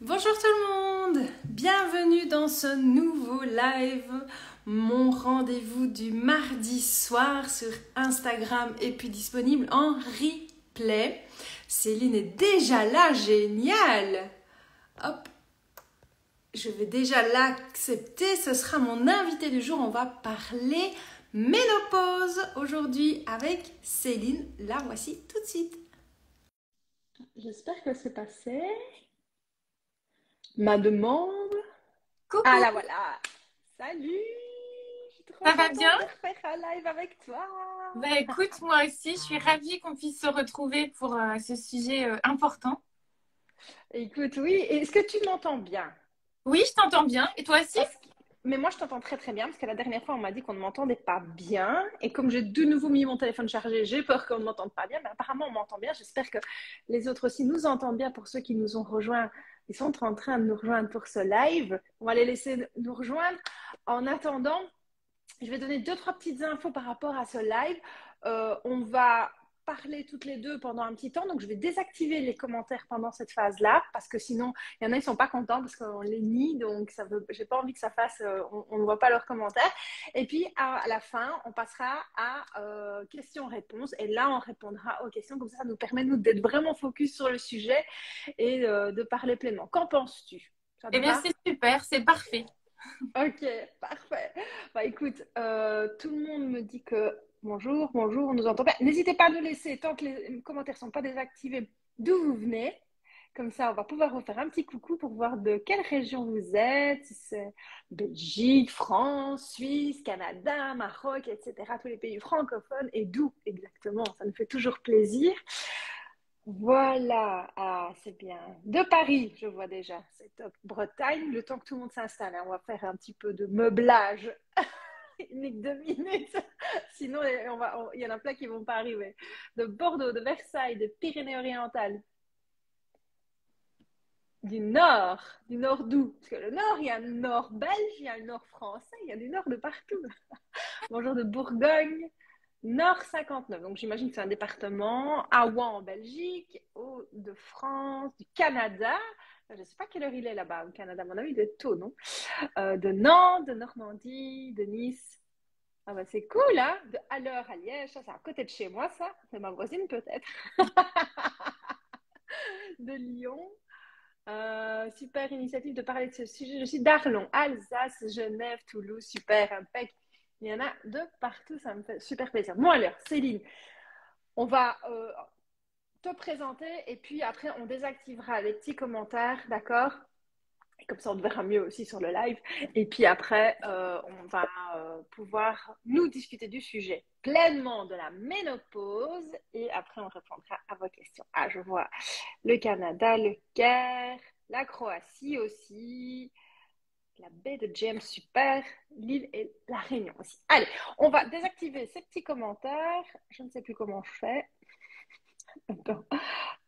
Bonjour tout le monde, bienvenue dans ce nouveau live, mon rendez-vous du mardi soir sur Instagram est puis disponible en replay. Céline est déjà là, génial. Hop, je vais déjà l'accepter, ce sera mon invité du jour, on va parler ménopause aujourd'hui avec Céline, la voici tout de suite. J'espère que c'est passé. Ma demande. Ah Coucou, là voilà. Salut. Je suis trop ça va bien? contente de refaire un live avec toi. Bah écoute, moi aussi, je suis ravie qu'on puisse se retrouver pour ce sujet important. Écoute, oui. Est-ce que tu m'entends bien? Oui, je t'entends bien. Et toi aussi? Parce que- Mais moi, je t'entends très très bien parce que la dernière fois, on m'a dit qu'on ne m'entendait pas bien. Et comme j'ai de nouveau mis mon téléphone chargé, j'ai peur qu'on ne m'entende pas bien. Mais apparemment, on m'entend bien. J'espère que les autres aussi nous entendent bien. Pour ceux qui nous ont rejoints, ils sont en train de nous rejoindre pour ce live. On va les laisser nous rejoindre. En attendant, je vais donner deux, trois petites infos par rapport à ce live. On va parler toutes les deux pendant un petit temps. Donc, je vais désactiver les commentaires pendant cette phase-là parce que sinon, il y en a, ils ne sont pas contents parce qu'on les nie. Donc, je n'ai pas envie que ça fasse, on ne voit pas leurs commentaires. Et puis, à la fin, on passera à questions-réponses. Et là, on répondra aux questions. Comme ça nous permet, nous, d'être vraiment focus sur le sujet et de parler pleinement. Qu'en penses-tu? Ça te Eh bien, va? c'est super, c'est parfait. Ok, parfait. Bah écoute, tout le monde me dit que bonjour, bonjour, on nous entend bien. N'hésitez pas à nous laisser, tant que les commentaires ne sont pas désactivés, d'où vous venez. Comme ça, on va pouvoir vous faire un petit coucou pour voir de quelle région vous êtes. Si c'est Belgique, France, Suisse, Canada, Maroc, etc. Tous les pays francophones et d'où exactement. Ça nous fait toujours plaisir. Voilà, ah, c'est bien. De Paris, je vois déjà, c'est top. Bretagne, le temps que tout le monde s'installe, hein, on va faire un petit peu de meublage. Unique 2 minutes. Sinon, il y en a plein qui ne vont pas arriver. De Bordeaux, de Versailles, de Pyrénées-Orientales, du nord d'où? Parce que le nord, il y a le nord belge, il y a le nord français, il y a du nord de partout. Bonjour de Bourgogne, Nord 59. Donc j'imagine que c'est un département. Awa en Belgique, Hauts-de-France, du Canada. Je ne sais pas quelle heure il est là-bas au Canada. À mon avis, il est tôt, non? De Nantes, de Normandie, de Nice. Ah bah c'est cool, hein? De Haller à Liège. Ça, c'est à côté de chez moi, ça. C'est ma voisine, peut-être. De Lyon. Super initiative de parler de ce sujet. Je suis d'Arlon, Alsace, Genève, Toulouse. Super, impec. Il y en a de partout, ça me fait super plaisir. Bon alors, Céline, on va te présenter et puis après on désactivera les petits commentaires, d'accord? Et comme ça on te verra mieux aussi sur le live. Et puis après, on va pouvoir nous discuter du sujet pleinement de la ménopause et après on répondra à vos questions. Ah, je vois le Canada, le Caire, la Croatie aussi, la baie de James, super, l'île et la Réunion aussi. Allez, on va désactiver ces petits commentaires. Je ne sais plus comment je fais. Attends.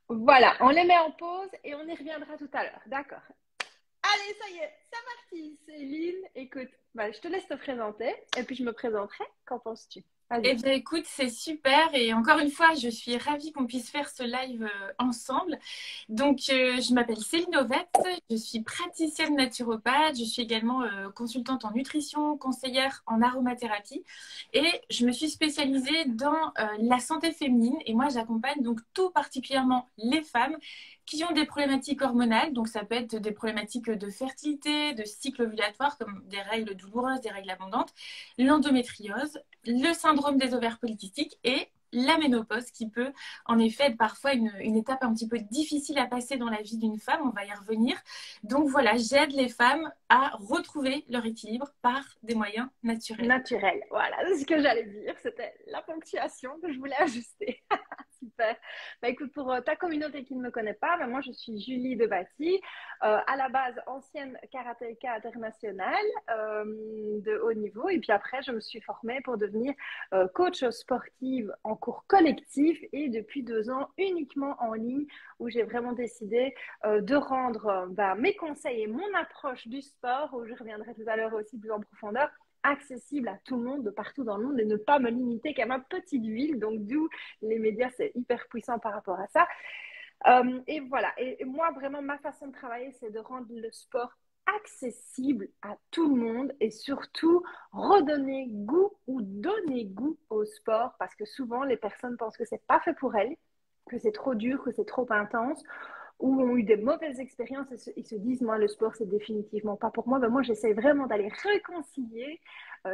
Voilà, on les met en pause et on y reviendra tout à l'heure. D'accord. Allez, ça y est, c'est parti. Céline, écoute, bah, je te laisse te présenter et puis je me présenterai. Qu'en penses-tu? Eh Vas-y. bien, écoute, c'est super. Et encore une fois, je suis ravie qu'on puisse faire ce live ensemble. Donc, je m'appelle Céline Ovette, je suis praticienne naturopathe, je suis également consultante en nutrition, conseillère en aromathérapie et je me suis spécialisée dans la santé féminine et moi, j'accompagne donc tout particulièrement les femmes qui ont des problématiques hormonales. Donc, ça peut être des problématiques de fertilité, de cycle ovulatoire comme des règles douloureuses, des règles abondantes, l'endométriose, le syndrome des ovaires polykystiques et la ménopause qui peut en effet être parfois une étape un petit peu difficile à passer dans la vie d'une femme, on va y revenir. Donc voilà, j'aide les femmes à retrouver leur équilibre par des moyens naturels. Naturel. Voilà, c'est ce que j'allais dire. C'était la ponctuation que je voulais ajuster. Super. Bah, écoute, pour ta communauté qui ne me connaît pas, bah, moi je suis Julie Debati, à la base ancienne karatéka internationale de haut niveau. Et puis après, je me suis formée pour devenir coach sportive en cours collectif et depuis 2 ans uniquement en ligne où j'ai vraiment décidé de rendre bah, mes conseils et mon approche du sport, où je reviendrai tout à l'heure aussi plus en profondeur, accessible à tout le monde, de partout dans le monde, et ne pas me limiter qu'à ma petite ville. Donc, d'où les médias, c'est hyper puissant par rapport à ça. Et voilà. Et moi, vraiment, ma façon de travailler, c'est de rendre le sport accessible à tout le monde et surtout redonner goût ou donner goût au sport parce que souvent les personnes pensent que c'est pas fait pour elles, que c'est trop dur, que c'est trop intense ou ont eu des mauvaises expériences et ils se disent moi le sport c'est définitivement pas pour moi. Ben, moi j'essaie vraiment d'aller réconcilier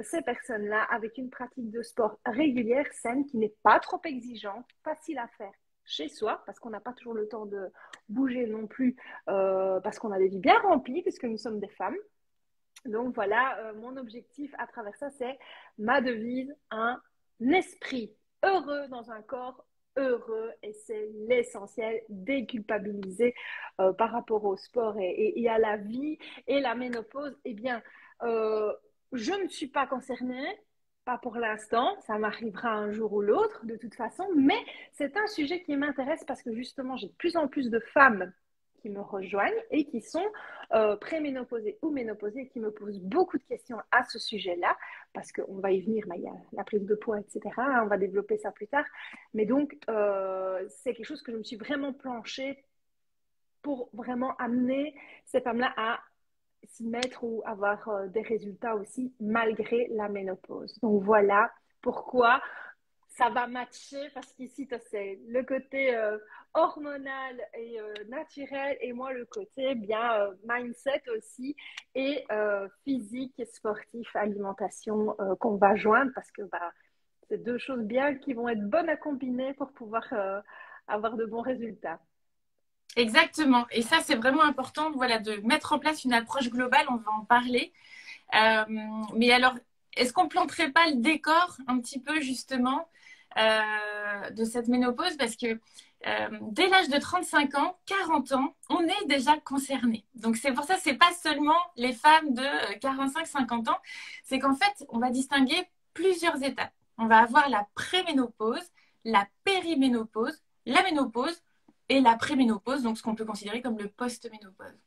ces personnes-là avec une pratique de sport régulière, saine, qui n'est pas trop exigeante, facile à faire chez soi, parce qu'on n'a pas toujours le temps de bouger non plus, parce qu'on a des vies bien remplies, puisque nous sommes des femmes. Donc voilà, mon objectif à travers ça, c'est ma devise, un esprit heureux dans un corps heureux, et c'est l'essentiel, déculpabiliser par rapport au sport et à la vie et la ménopause. Eh bien, je ne suis pas concernée, pas pour l'instant, ça m'arrivera un jour ou l'autre de toute façon, mais c'est un sujet qui m'intéresse parce que justement, j'ai de plus en plus de femmes qui me rejoignent et qui sont préménopausées ou ménopausées, qui me posent beaucoup de questions à ce sujet-là, parce qu'on va y venir, il y a la prise de poids, etc. On va développer ça plus tard. Mais donc, c'est quelque chose que je me suis vraiment planchée pour vraiment amener ces femmes-là à s'y mettre ou avoir des résultats aussi malgré la ménopause. Donc voilà pourquoi ça va matcher parce qu'ici, c'est le côté hormonal et naturel et moi, le côté bien mindset aussi et physique, sportif, alimentation qu'on va joindre parce que bah, c'est deux choses bien qui vont être bonnes à combiner pour pouvoir avoir de bons résultats. Exactement. Et ça, c'est vraiment important, voilà, de mettre en place une approche globale. On va en parler. Euh, mais alors, est-ce qu'on planterait pas le décor un petit peu justement de cette ménopause? Parce que dès l'âge de 35 ans, 40 ans, on est déjà concerné. Donc c'est pour ça, c'est pas seulement les femmes de 45-50 ans, c'est qu'en fait, on va distinguer plusieurs étapes. On va avoir la préménopause, la périménopause, la ménopause et la préménopause, donc ce qu'on peut considérer comme le post-ménopause.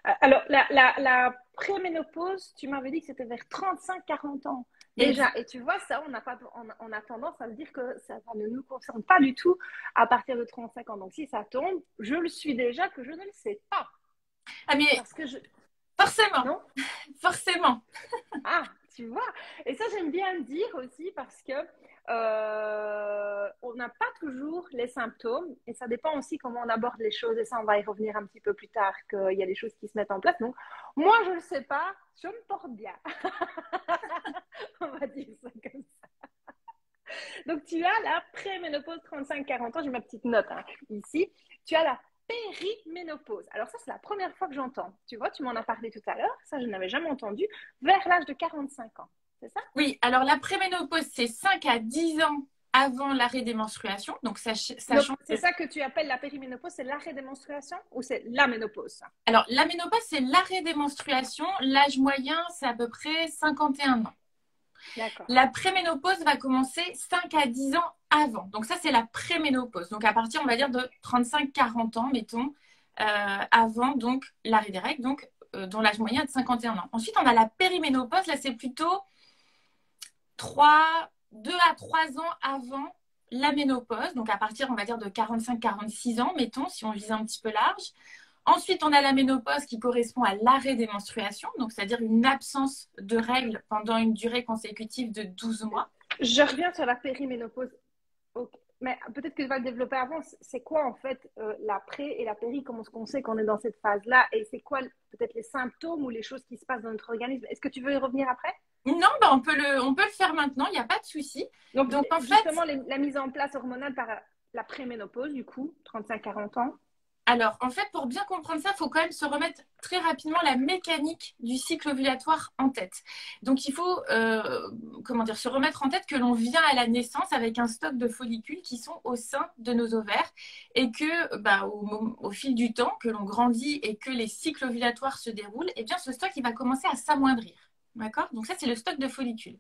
Alors, la préménopause, tu m'avais dit que c'était vers 35-40 ans déjà. Et tu vois, ça, on a tendance à se dire que ça ne nous concerne pas du tout à partir de 35 ans. Donc, si ça tombe, je le suis déjà que je ne le sais pas. Ah, mais parce que je... forcément, non forcément. Ah, tu vois. Et ça, j'aime bien le dire aussi parce que on n'a pas toujours les symptômes et ça dépend aussi comment on aborde les choses. Et ça, on va y revenir un petit peu plus tard, qu'il y a des choses qui se mettent en place. Donc, moi, je ne le sais pas, je me porte bien. On va dire ça comme ça. Donc, tu as la préménopause 35-40 ans. J'ai ma petite note ici. Tu as la périménopause. Alors ça, c'est la première fois que j'entends. Tu vois, tu m'en as parlé tout à l'heure. Ça, je n'avais jamais entendu. Vers l'âge de 45 ans. C'est ça? Oui, alors la préménopause, c'est 5 à 10 ans avant l'arrêt des menstruations. Donc, sachant c'est ça que tu appelles la périménopause, c'est l'arrêt des menstruations ou c'est la ménopause ça? Alors, la ménopause, c'est l'arrêt des menstruations. L'âge moyen, c'est à peu près 51 ans. D'accord. La préménopause va commencer 5 à 10 ans avant. Donc ça, c'est la préménopause. Donc à partir, on va dire, de 35-40 ans, mettons, avant donc l'arrêt des règles, donc dont l'âge moyen est de 51 ans. Ensuite, on a la périménopause. Là, c'est plutôt 2 à 3 ans avant la ménopause. Donc à partir, on va dire, de 45-46 ans, mettons, si on vise un petit peu large. Ensuite, on a la ménopause qui correspond à l'arrêt des menstruations, donc c'est-à-dire une absence de règles pendant une durée consécutive de 12 mois. Je reviens sur la périménopause. Okay. Mais peut-être que tu vas le développer avant. C'est quoi en fait la pré et la péri? Comment est-ce qu'on sait qu'on est dans cette phase-là? Et c'est quoi peut-être les symptômes ou les choses qui se passent dans notre organisme? Est-ce que tu veux y revenir après? Non, bah on peut le faire maintenant, il n'y a pas de souci. Donc en justement, fait, la mise en place hormonale par la préménopause, du coup, 35-40 ans. Alors, en fait, pour bien comprendre ça, il faut quand même se remettre très rapidement la mécanique du cycle ovulatoire en tête. Donc, il faut se remettre en tête que l'on vient à la naissance avec un stock de follicules qui sont au sein de nos ovaires et que, au fil du temps, que l'on grandit et que les cycles ovulatoires se déroulent, eh bien, ce stock, il va commencer à s'amoindrir. D'accord? Donc, ça, c'est le stock de follicules.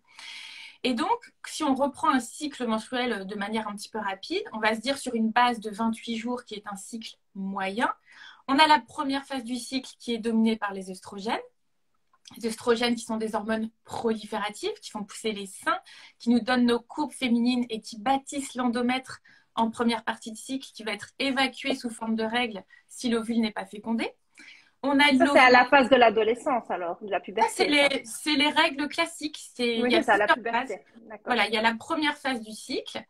Et donc, si on reprend un cycle menstruel de manière un petit peu rapide, on va se dire sur une base de 28 jours qui est un cycle moyen, on a la première phase du cycle qui est dominée par les œstrogènes. Les œstrogènes qui sont des hormones prolifératives, qui font pousser les seins, qui nous donnent nos courbes féminines et qui bâtissent l'endomètre en première partie de cycle qui va être évacué sous forme de règles si l'ovule n'est pas fécondé. On a Ça, c'est à l'ovule. la phase de l'adolescence, alors, de la Ça, puberté, ça. c'est les règles classiques. Il Oui, y a c'est ça, la plusieurs phases. puberté. D'accord. Voilà, il y a la première phase du cycle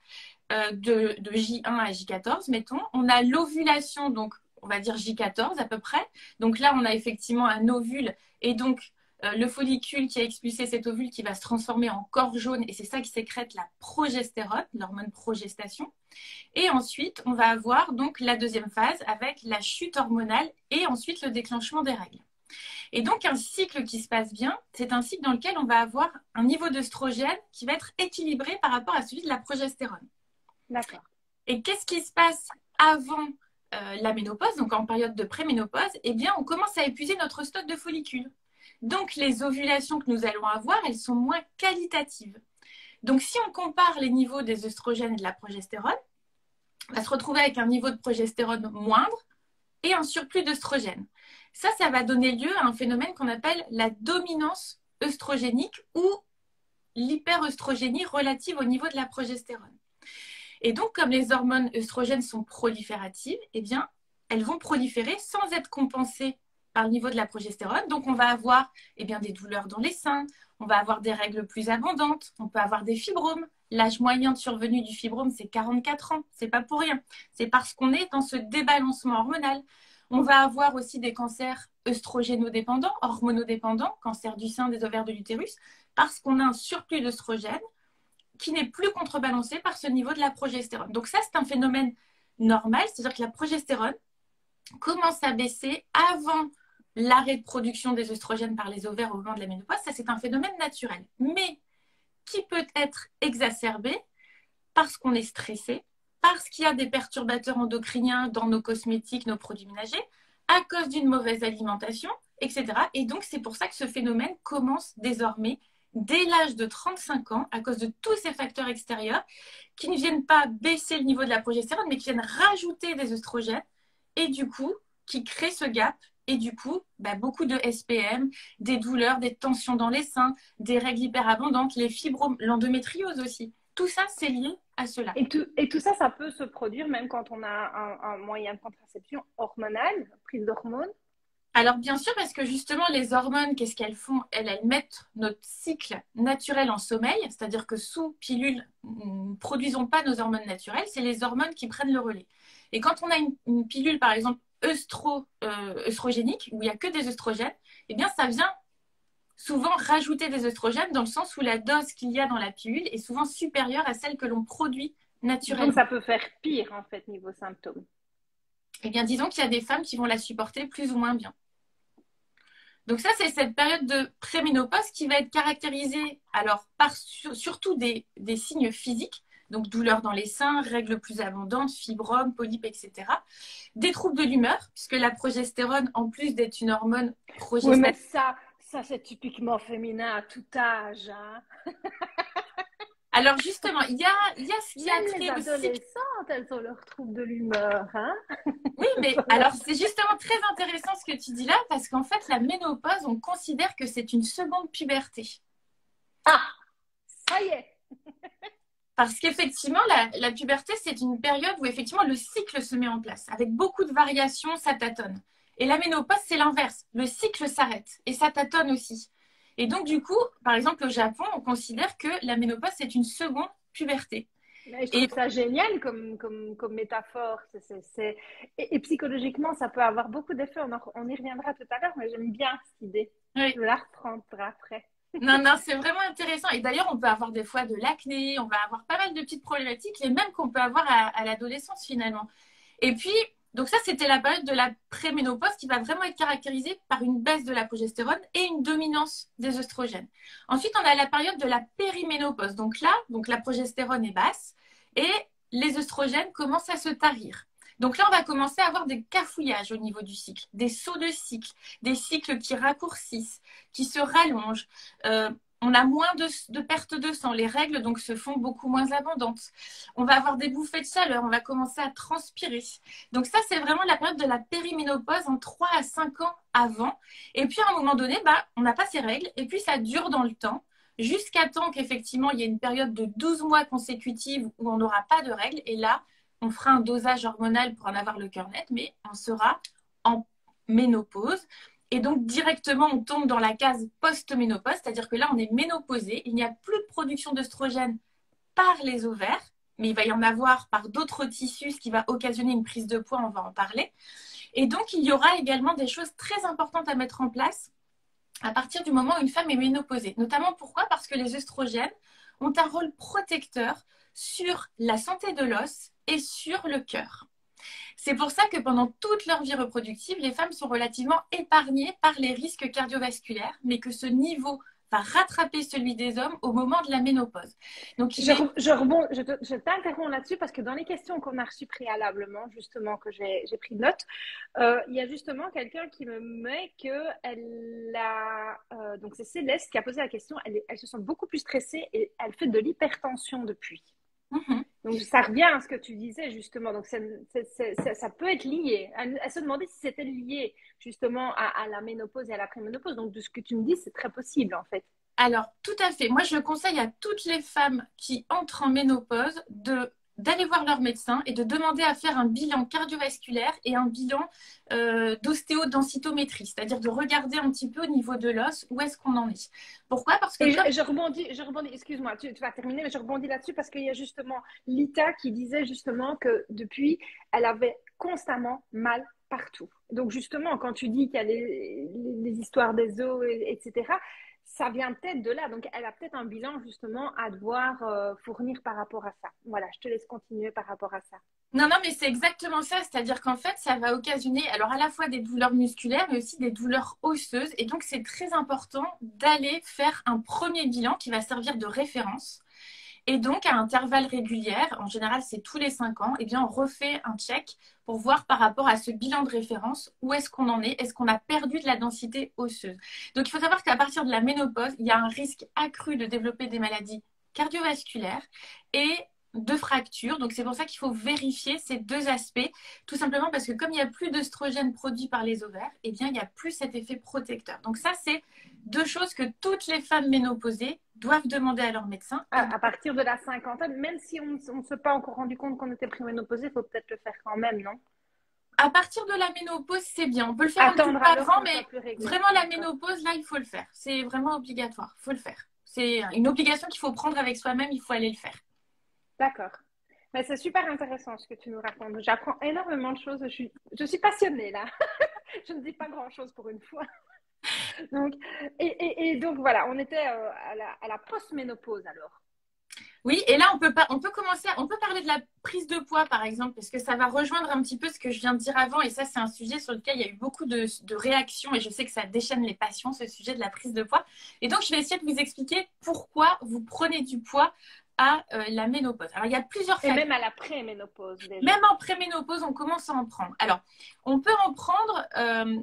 de J1 à J14, mettons. On a l'ovulation, donc on va dire J14 à peu près. Donc là, on a effectivement un ovule et donc le follicule qui a expulsé cet ovule qui va se transformer en corps jaune et c'est ça qui sécrète la progestérone, l'hormone progestation. Et ensuite, on va avoir donc la deuxième phase avec la chute hormonale et ensuite le déclenchement des règles. Et donc, un cycle qui se passe bien, c'est un cycle dans lequel on va avoir un niveau d'œstrogène qui va être équilibré par rapport à celui de la progestérone. D'accord. Et qu'est-ce qui se passe avant la ménopause, donc en période de préménopause? Eh bien, on commence à épuiser notre stock de follicules. Donc, les ovulations que nous allons avoir, elles sont moins qualitatives. Donc, si on compare les niveaux des œstrogènes et de la progestérone, on va se retrouver avec un niveau de progestérone moindre et un surplus d'œstrogène. Ça va donner lieu à un phénomène qu'on appelle la dominance œstrogénique ou l'hyperœstrogénie relative au niveau de la progestérone. Et donc, comme les hormones œstrogènes sont prolifératives, eh bien, elles vont proliférer sans être compensées par le niveau de la progestérone. Donc, on va avoir des douleurs dans les seins, on va avoir des règles plus abondantes, on peut avoir des fibromes. L'âge moyen de survenue du fibrome, c'est 44 ans. C'est pas pour rien. C'est parce qu'on est dans ce débalancement hormonal. On va avoir aussi des cancers œstrogénodépendants, hormonodépendants, cancer du sein, des ovaires, de l'utérus, parce qu'on a un surplus d'œstrogène qui n'est plus contrebalancé par ce niveau de la progestérone. Donc ça, c'est un phénomène normal, c'est-à-dire que la progestérone commence à baisser avant l'arrêt de production des œstrogènes par les ovaires au moment de la ménopause. Ça, c'est un phénomène naturel, mais qui peut être exacerbé parce qu'on est stressé, parce qu'il y a des perturbateurs endocriniens dans nos cosmétiques, nos produits ménagers, à cause d'une mauvaise alimentation, etc. Et donc, c'est pour ça que ce phénomène commence désormais dès l'âge de 35 ans, à cause de tous ces facteurs extérieurs qui ne viennent pas baisser le niveau de la progestérone, mais qui viennent rajouter des œstrogènes et du coup, qui créent ce gap. Et du coup, beaucoup de SPM, des douleurs, des tensions dans les seins, des règles hyperabondantes, les fibromes, l'endométriose aussi. Tout ça, c'est lié à cela. Et tout ça, ça peut se produire même quand on a un moyen de contraception hormonal, prise d'hormones. Alors bien sûr, parce que justement, les hormones, qu'est-ce qu'elles font? Elles mettent notre cycle naturel en sommeil, c'est-à-dire que sous pilule, nous ne produisons pas nos hormones naturelles, c'est les hormones qui prennent le relais. Et quand on a une pilule, par exemple, œstrogénique, où il n'y a que des œstrogènes, eh bien ça vient souvent rajouter des œstrogènes dans le sens où la dose qu'il y a dans la pilule est souvent supérieure à celle que l'on produit naturellement. Donc ça peut faire pire en fait niveau symptômes. Eh bien disons qu'il y a des femmes qui vont la supporter plus ou moins bien. Donc ça, c'est cette période de préménopause qui va être caractérisée alors par surtout des signes physiques, donc douleurs dans les seins, règles plus abondantes, fibromes, polypes, etc. Des troubles de l'humeur, puisque la progestérone, en plus d'être une hormone Oui, mais progestative. ça c'est typiquement féminin à tout âge. Hein. Alors justement, il y a ce qui a Même trait les aussi. adolescentes, elles ont leurs troubles de l'humeur. Hein. Oui, mais alors c'est justement très intéressant ce que tu dis là, parce qu'en fait, la ménopause, on considère que c'est une seconde puberté. Ah, ça y est. Parce qu'effectivement, la puberté, c'est une période où effectivement le cycle se met en place. Avec beaucoup de variations, ça tâtonne. Et la ménopause, c'est l'inverse. Le cycle s'arrête et ça tâtonne aussi. Et donc, du coup, par exemple, au Japon, on considère que la ménopause, c'est une seconde puberté. Mais je trouve ça génial comme métaphore. Et psychologiquement, ça peut avoir beaucoup d'effets. On y reviendra tout à l'heure, mais j'aime bien cette idée. Oui. Je vais la reprendre après. Non, c'est vraiment intéressant. Et d'ailleurs, on peut avoir des fois de l'acné, on va avoir pas mal de petites problématiques, les mêmes qu'on peut avoir à l'adolescence finalement. Et puis, donc ça, c'était la période de la préménopause qui va vraiment être caractérisée par une baisse de la progestérone et une dominance des œstrogènes. Ensuite, on a la période de la périménopause. Donc là, la progestérone est basse et les œstrogènes commencent à se tarir. Donc là, on va commencer à avoir des cafouillages au niveau du cycle, des sauts de cycle, des cycles qui raccourcissent, qui se rallongent. On a moins de perte de sang. Les règles donc se font beaucoup moins abondantes. On va avoir des bouffées de chaleur. On va commencer à transpirer. Donc ça, c'est vraiment la période de la périménopause en 3 à 5 ans avant. Et puis à un moment donné, on n'a pas ces règles. Et puis ça dure dans le temps jusqu'à temps qu'effectivement, il y ait une période de 12 mois consécutive où on n'aura pas de règles. Et là, on fera un dosage hormonal pour en avoir le cœur net, mais on sera en ménopause. Et donc, directement, on tombe dans la case post-ménopause, c'est-à-dire que là, on est ménopausé, il n'y a plus de production d'œstrogène par les ovaires, mais il va y en avoir par d'autres tissus, ce qui va occasionner une prise de poids, on va en parler. Et donc, il y aura également des choses très importantes à mettre en place à partir du moment où une femme est ménopausée. Notamment pourquoi? Parce que les œstrogènes ont un rôle protecteur sur la santé de l'os et sur le cœur. C'est pour ça que pendant toute leur vie reproductive, les femmes sont relativement épargnées par les risques cardiovasculaires, mais que ce niveau va rattraper celui des hommes au moment de la ménopause. Donc, je t'interromps là-dessus parce que dans les questions qu'on a reçues préalablement, justement, que j'ai pris note, il y a justement quelqu'un qui me met donc c'est Céleste qui a posé la question, elle se sent beaucoup plus stressée et elle fait de l'hypertension depuis. Donc, ça revient à ce que tu disais, justement. Donc, ça peut être lié. Elle se demandait si c'était lié, justement, à la ménopause et à la préménopause. Donc, de ce que tu me dis, c'est très possible, en fait. Alors, tout à fait. Moi, je conseille à toutes les femmes qui entrent en ménopause d'aller voir leur médecin et de demander à faire un bilan cardiovasculaire et un bilan d'ostéodensitométrie, c'est-à-dire de regarder un petit peu au niveau de l'os où est-ce qu'on en est. Pourquoi? Parce que je rebondis, excuse-moi, tu vas terminer, mais je rebondis là-dessus parce qu'il y a justement Lita qui disait justement que depuis, elle avait constamment mal partout. Donc justement, quand tu dis qu'il y a les histoires des os, etc., ça vient peut-être de là. Donc, elle a peut-être un bilan justement à devoir fournir par rapport à ça. Voilà, je te laisse continuer par rapport à ça. Non, mais c'est exactement ça. C'est-à-dire qu'en fait, ça va occasionner alors à la fois des douleurs musculaires, mais aussi des douleurs osseuses. Et donc, c'est très important d'aller faire un premier bilan qui va servir de référence. Et donc, à intervalles réguliers, en général, c'est tous les 5 ans, eh bien, on refait un check pour voir par rapport à ce bilan de référence où est-ce qu'on en est, est-ce qu'on a perdu de la densité osseuse. Donc, il faut savoir qu'à partir de la ménopause, il y a un risque accru de développer des maladies cardiovasculaires et de fractures. Donc, c'est pour ça qu'il faut vérifier ces deux aspects, tout simplement parce que comme il n'y a plus d'œstrogène produit par les ovaires, eh bien, il n'y a plus cet effet protecteur. Donc, ça, c'est deux choses que toutes les femmes ménopausées doivent demander à leur médecin. À partir de la cinquantaine, même si on ne s'est pas encore rendu compte qu'on était préménopausé, il faut peut-être le faire quand même, non? À partir de la ménopause, c'est bien. On peut le faire un petit peu avant, mais vraiment la ménopause, là, il faut le faire. C'est vraiment obligatoire. Il faut le faire. C'est une obligation qu'il faut prendre avec soi-même. Il faut aller le faire. D'accord. Mais c'est super intéressant ce que tu nous racontes. J'apprends énormément de choses. Je suis passionnée là. Je ne dis pas grand-chose pour une fois. Donc, et donc voilà, on était à la post-ménopause alors. Oui, et là, on peut parler de la prise de poids, par exemple, parce que ça va rejoindre un petit peu ce que je viens de dire avant. Et ça, c'est un sujet sur lequel il y a eu beaucoup de réactions. Et je sais que ça déchaîne les passions, ce sujet de la prise de poids. Et donc, je vais essayer de vous expliquer pourquoi vous prenez du poids à la ménopause. Alors, il y a plusieurs facteurs. Et même à la préménopause, déjà. Même en préménopause, on commence à en prendre. Alors, on peut en prendre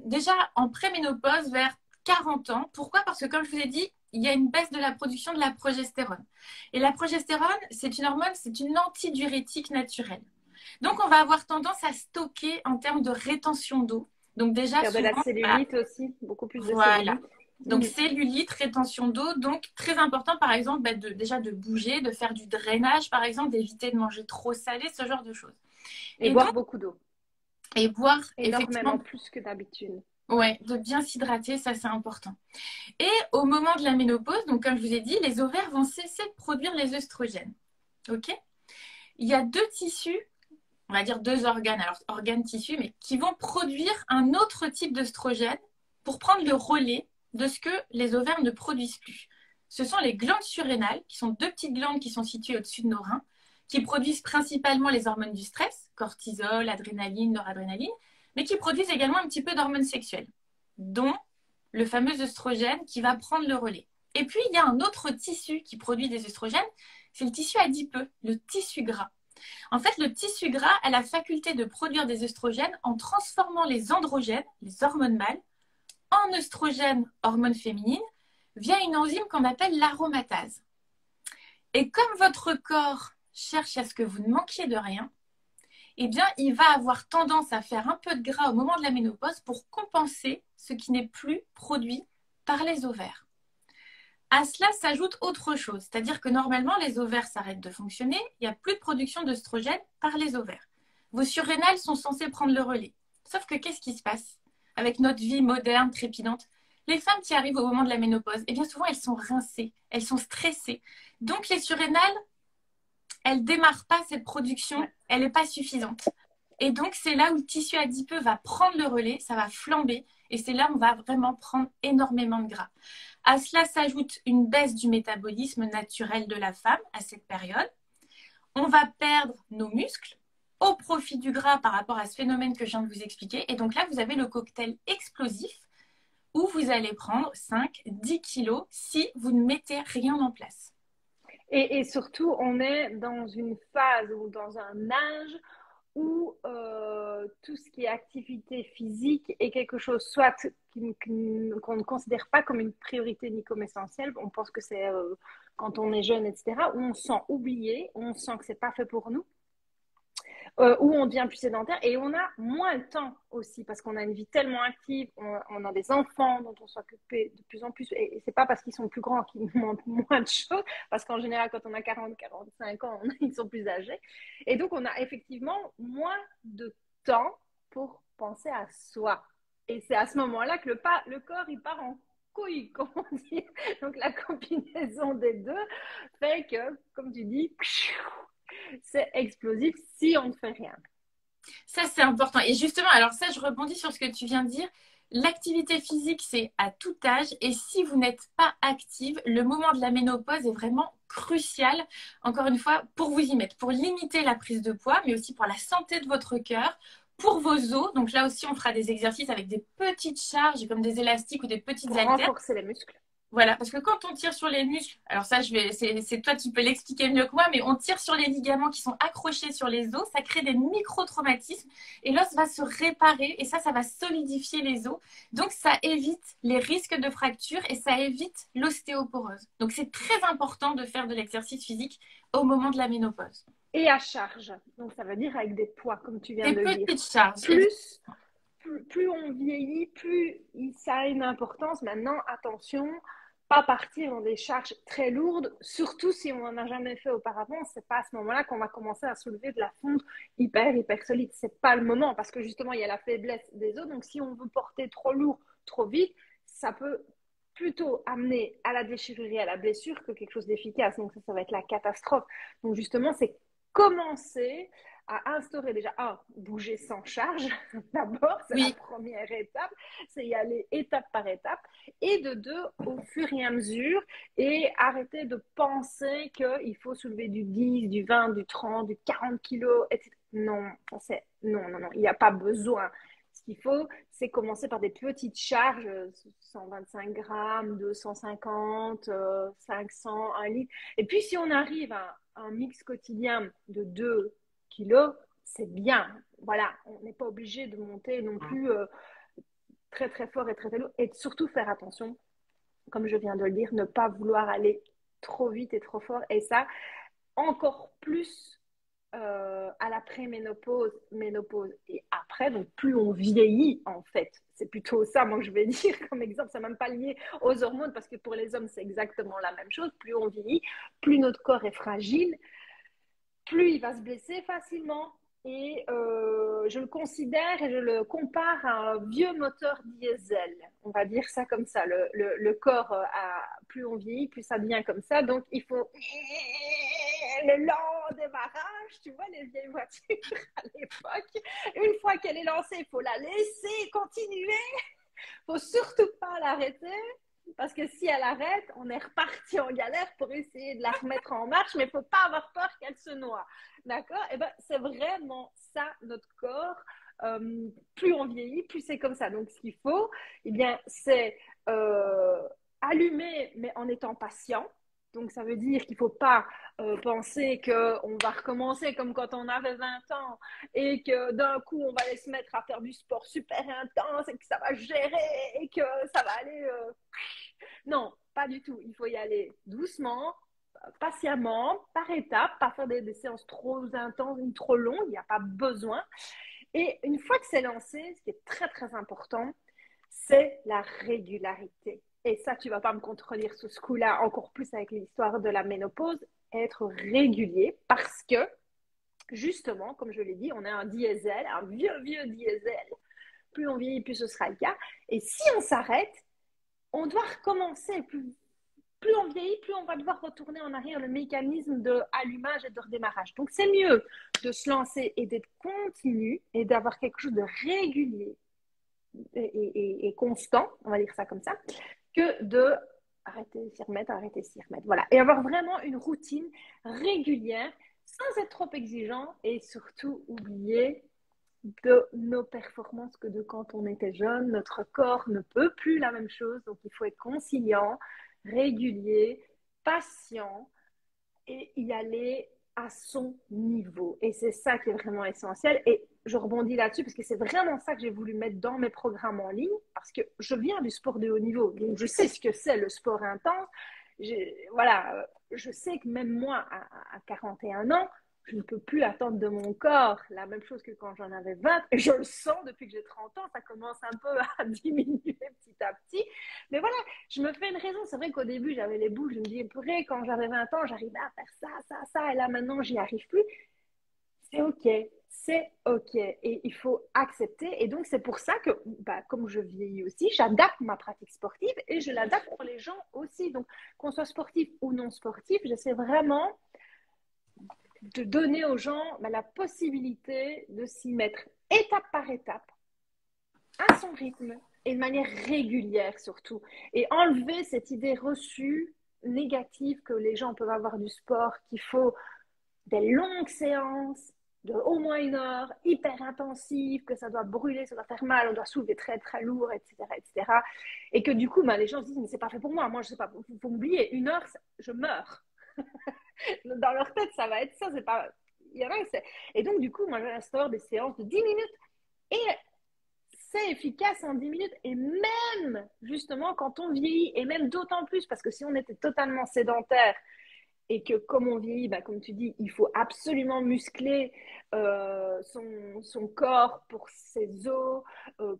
déjà en préménopause vers 40 ans. Pourquoi? Parce que, comme je vous ai dit, il y a une baisse de la production de la progestérone. Et la progestérone, c'est une hormone, c'est une antidiurétique naturelle. Donc, on va avoir tendance à stocker en termes de rétention d'eau. Donc, déjà, faire de la cellulite aussi, beaucoup plus de cellulite. Donc, cellulite, rétention d'eau. Donc, très important, par exemple, déjà de bouger, de faire du drainage, par exemple, d'éviter de manger trop salé, ce genre de choses. Et boire beaucoup d'eau. Et boire énormément plus que d'habitude. Ouais, de bien s'hydrater, ça c'est important. Et au moment de la ménopause, donc comme je vous ai dit, les ovaires vont cesser de produire les œstrogènes. Ok? Il y a deux tissus, on va dire deux organes, alors organes, tissus, mais qui vont produire un autre type d'œstrogène pour prendre le relais de ce que les ovaires ne produisent plus. Ce sont les glandes surrénales, qui sont deux petites glandes qui sont situées au-dessus de nos reins, qui produisent principalement les hormones du stress, cortisol, adrénaline, noradrénaline, mais qui produisent également un petit peu d'hormones sexuelles, dont le fameux œstrogène qui va prendre le relais. Et puis, il y a un autre tissu qui produit des œstrogènes, c'est le tissu adipeux, le tissu gras. En fait, le tissu gras a la faculté de produire des œstrogènes en transformant les androgènes, les hormones mâles, en œstrogènes, hormones féminines, via une enzyme qu'on appelle l'aromatase. Et comme votre corps cherche à ce que vous ne manquiez de rien, eh bien, il va avoir tendance à faire un peu de gras au moment de la ménopause pour compenser ce qui n'est plus produit par les ovaires. À cela s'ajoute autre chose, c'est-à-dire que normalement, les ovaires s'arrêtent de fonctionner, il n'y a plus de production d'œstrogène par les ovaires. vos surrénales sont censées prendre le relais. Sauf que qu'est-ce qui se passe avec notre vie moderne, trépidante? Les femmes qui arrivent au moment de la ménopause, eh bien souvent elles sont rincées, elles sont stressées. Donc les surrénales, elles démarrent pas cette production, Ouais. elle n'est pas suffisante. Et donc c'est là où le tissu adipeux va prendre le relais, ça va flamber, et c'est là où on va vraiment prendre énormément de gras. À cela s'ajoute une baisse du métabolisme naturel de la femme à cette période. On va perdre nos muscles au profit du gras par rapport à ce phénomène que je viens de vous expliquer. Et donc là, vous avez le cocktail explosif où vous allez prendre 5-10 kilos si vous ne mettez rien en place. Et surtout, on est dans une phase ou dans un âge où tout ce qui est activité physique est quelque chose soit qu'on ne considère pas comme une priorité ni comme essentiel. On pense que c'est quand on est jeune, etc., où on se sent oublié, où on sent que c'est pas fait pour nous. Où on devient plus sédentaire et on a moins le temps aussi parce qu'on a une vie tellement active, on a des enfants dont on s'occupe de plus en plus et c'est pas parce qu'ils sont plus grands qu'ils nous manquent moins de choses parce qu'en général quand on a 40-45 ans ils sont plus âgés et donc on a effectivement moins de temps pour penser à soi et c'est à ce moment-là que le corps il part en couille, comme on dit. Donc la combinaison des deux fait que, comme tu dis, c'est explosif si on ne fait rien. Ça, c'est important. Et justement, alors ça, je rebondis sur ce que tu viens de dire. L'activité physique, c'est à tout âge. Et si vous n'êtes pas active, le moment de la ménopause est vraiment crucial, encore une fois, pour vous y mettre, pour limiter la prise de poids, mais aussi pour la santé de votre cœur, pour vos os. Donc là aussi, on fera des exercices avec des petites charges, comme des élastiques ou des petites Pour haltères. renforcer les muscles. Voilà, parce que quand on tire sur les muscles, alors ça, c'est toi qui peux l'expliquer mieux que moi, mais on tire sur les ligaments qui sont accrochés sur les os, ça crée des micro-traumatismes et l'os va se réparer et ça va solidifier les os. Donc, ça évite les risques de fracture et ça évite l'ostéoporose. Donc, c'est très important de faire de l'exercice physique au moment de la ménopause. Et à charge. Donc, ça veut dire avec des poids, comme tu viens Des de le dire. petites charges. Plus on vieillit, plus ça a une importance. Maintenant, attention, pas partir dans des charges très lourdes, surtout si on n'en a jamais fait auparavant. C'est pas à ce moment-là qu'on va commencer à soulever de la fonte hyper solide. C'est pas le moment parce que justement, il y a la faiblesse des os. Donc, si on veut porter trop lourd, trop vite, ça peut plutôt amener à la déchirure et à la blessure que quelque chose d'efficace. Donc, ça va être la catastrophe. Donc, justement, c'est commencer à instaurer déjà, bouger sans charge, d'abord, c'est la Oui, première étape, c'est y aller étape par étape, et de deux, au fur et à mesure, et arrêter de penser qu'il faut soulever du 10, du 20, du 30, du 40 kilos, etc. Non, non, il n'y a pas besoin. Ce qu'il faut, c'est commencer par des petites charges, 125 grammes, 250, 500, 1 litre. Et puis, si on arrive à un mix quotidien de 2 kilos, c'est bien. Voilà, on n'est pas obligé de monter non plus très très fort et très très lourd. Et surtout faire attention, comme je viens de le dire, ne pas vouloir aller trop vite et trop fort. Et ça, encore plus à la préménopause, ménopause et après, donc plus on vieillit en fait. C'est plutôt ça, moi, que je vais dire comme exemple. C'est même pas lié aux hormones parce que pour les hommes, c'est exactement la même chose. Plus on vieillit, plus notre corps est fragile, plus il va se blesser facilement. Et je le considère et je le compare à un vieux moteur diesel. On va dire ça comme ça. Le corps, plus on vieillit, plus ça devient comme ça. Donc, il faut le lent démarrage, tu vois, les vieilles voitures à l'époque. Une fois qu'elle est lancée, il faut la laisser continuer. Il ne faut surtout pas l'arrêter. Parce que si elle arrête, on est reparti en galère pour essayer de la remettre en marche, mais il ne faut pas avoir peur qu'elle se noie. D'accord? Et ben, c'est vraiment ça, notre corps. Plus on vieillit, plus c'est comme ça. Donc, ce qu'il faut, eh bien, c'est allumer, mais en étant patient. Donc, ça veut dire qu'il ne faut pas penser qu'on va recommencer comme quand on avait 20 ans et que d'un coup, on va aller se mettre à faire du sport super intense et que ça va gérer et que ça va aller... Non, pas du tout. Il faut y aller doucement, patiemment, par étapes, pas faire des séances trop intenses ni trop longues, il n'y a pas besoin. Et une fois que c'est lancé, ce qui est très très important, c'est la régularité. Et ça, tu ne vas pas me contredire sur ce coup-là, encore plus avec l'histoire de la ménopause, être régulier parce que justement, comme je l'ai dit, on est un diesel, un vieux, vieux diesel. Plus on vieillit, plus ce sera le cas. Et si on s'arrête, on doit recommencer. Plus on vieillit, plus on va devoir retourner en arrière le mécanisme de allumage et de redémarrage. Donc, c'est mieux de se lancer et d'être continu et d'avoir quelque chose de régulier et constant, on va dire ça comme ça, que de arrêter, s'y remettre, arrêter, s'y remettre. Voilà. Et avoir vraiment une routine régulière sans être trop exigeant et surtout oublier de nos performances que de quand on était jeune. Notre corps ne peut plus la même chose, donc il faut être conciliant, régulier, patient et y aller à son niveau. Et c'est ça qui est vraiment essentiel. Et je rebondis là-dessus parce que c'est vraiment ça que j'ai voulu mettre dans mes programmes en ligne parce que je viens du sport de haut niveau. Donc je sais ce que c'est le sport intense. Voilà, je sais que même moi, à 41 ans, je ne peux plus attendre de mon corps la même chose que quand j'en avais 20. Et je le sens depuis que j'ai 30 ans, ça commence un peu à diminuer petit à petit. Mais voilà, je me fais une raison. C'est vrai qu'au début, j'avais les boules. Je me disais, purée, quand j'avais 20 ans, j'arrivais à faire ça, ça, ça. Et là, maintenant, j'y arrive plus. C'est OK. C'est OK. Et il faut accepter. Et donc, c'est pour ça que, comme je vieillis aussi, j'adapte ma pratique sportive et je l'adapte pour les gens aussi. Donc, qu'on soit sportif ou non sportif, j'essaie vraiment de donner aux gens la possibilité de s'y mettre étape par étape, à son rythme et de manière régulière surtout. Et enlever cette idée reçue négative que les gens peuvent avoir du sport, qu'il faut des longues séances de au moins 1 heure, hyper intensives, que ça doit brûler, ça doit faire mal, on doit soulever très très lourd, etc. etc. Et que du coup, les gens se disent, mais c'est pas fait pour moi, moi je sais pas, faut m'oublier, 1 heure, je meurs. Dans leur tête, ça va être ça, c'est pas... Il y en a, et donc, du coup, moi, j'instaure des séances de 10 minutes et c'est efficace en 10 minutes. Et même, justement, quand on vieillit, et même d'autant plus, parce que si on était totalement sédentaire et que comme on vieillit, comme tu dis, il faut absolument muscler son corps pour ses os,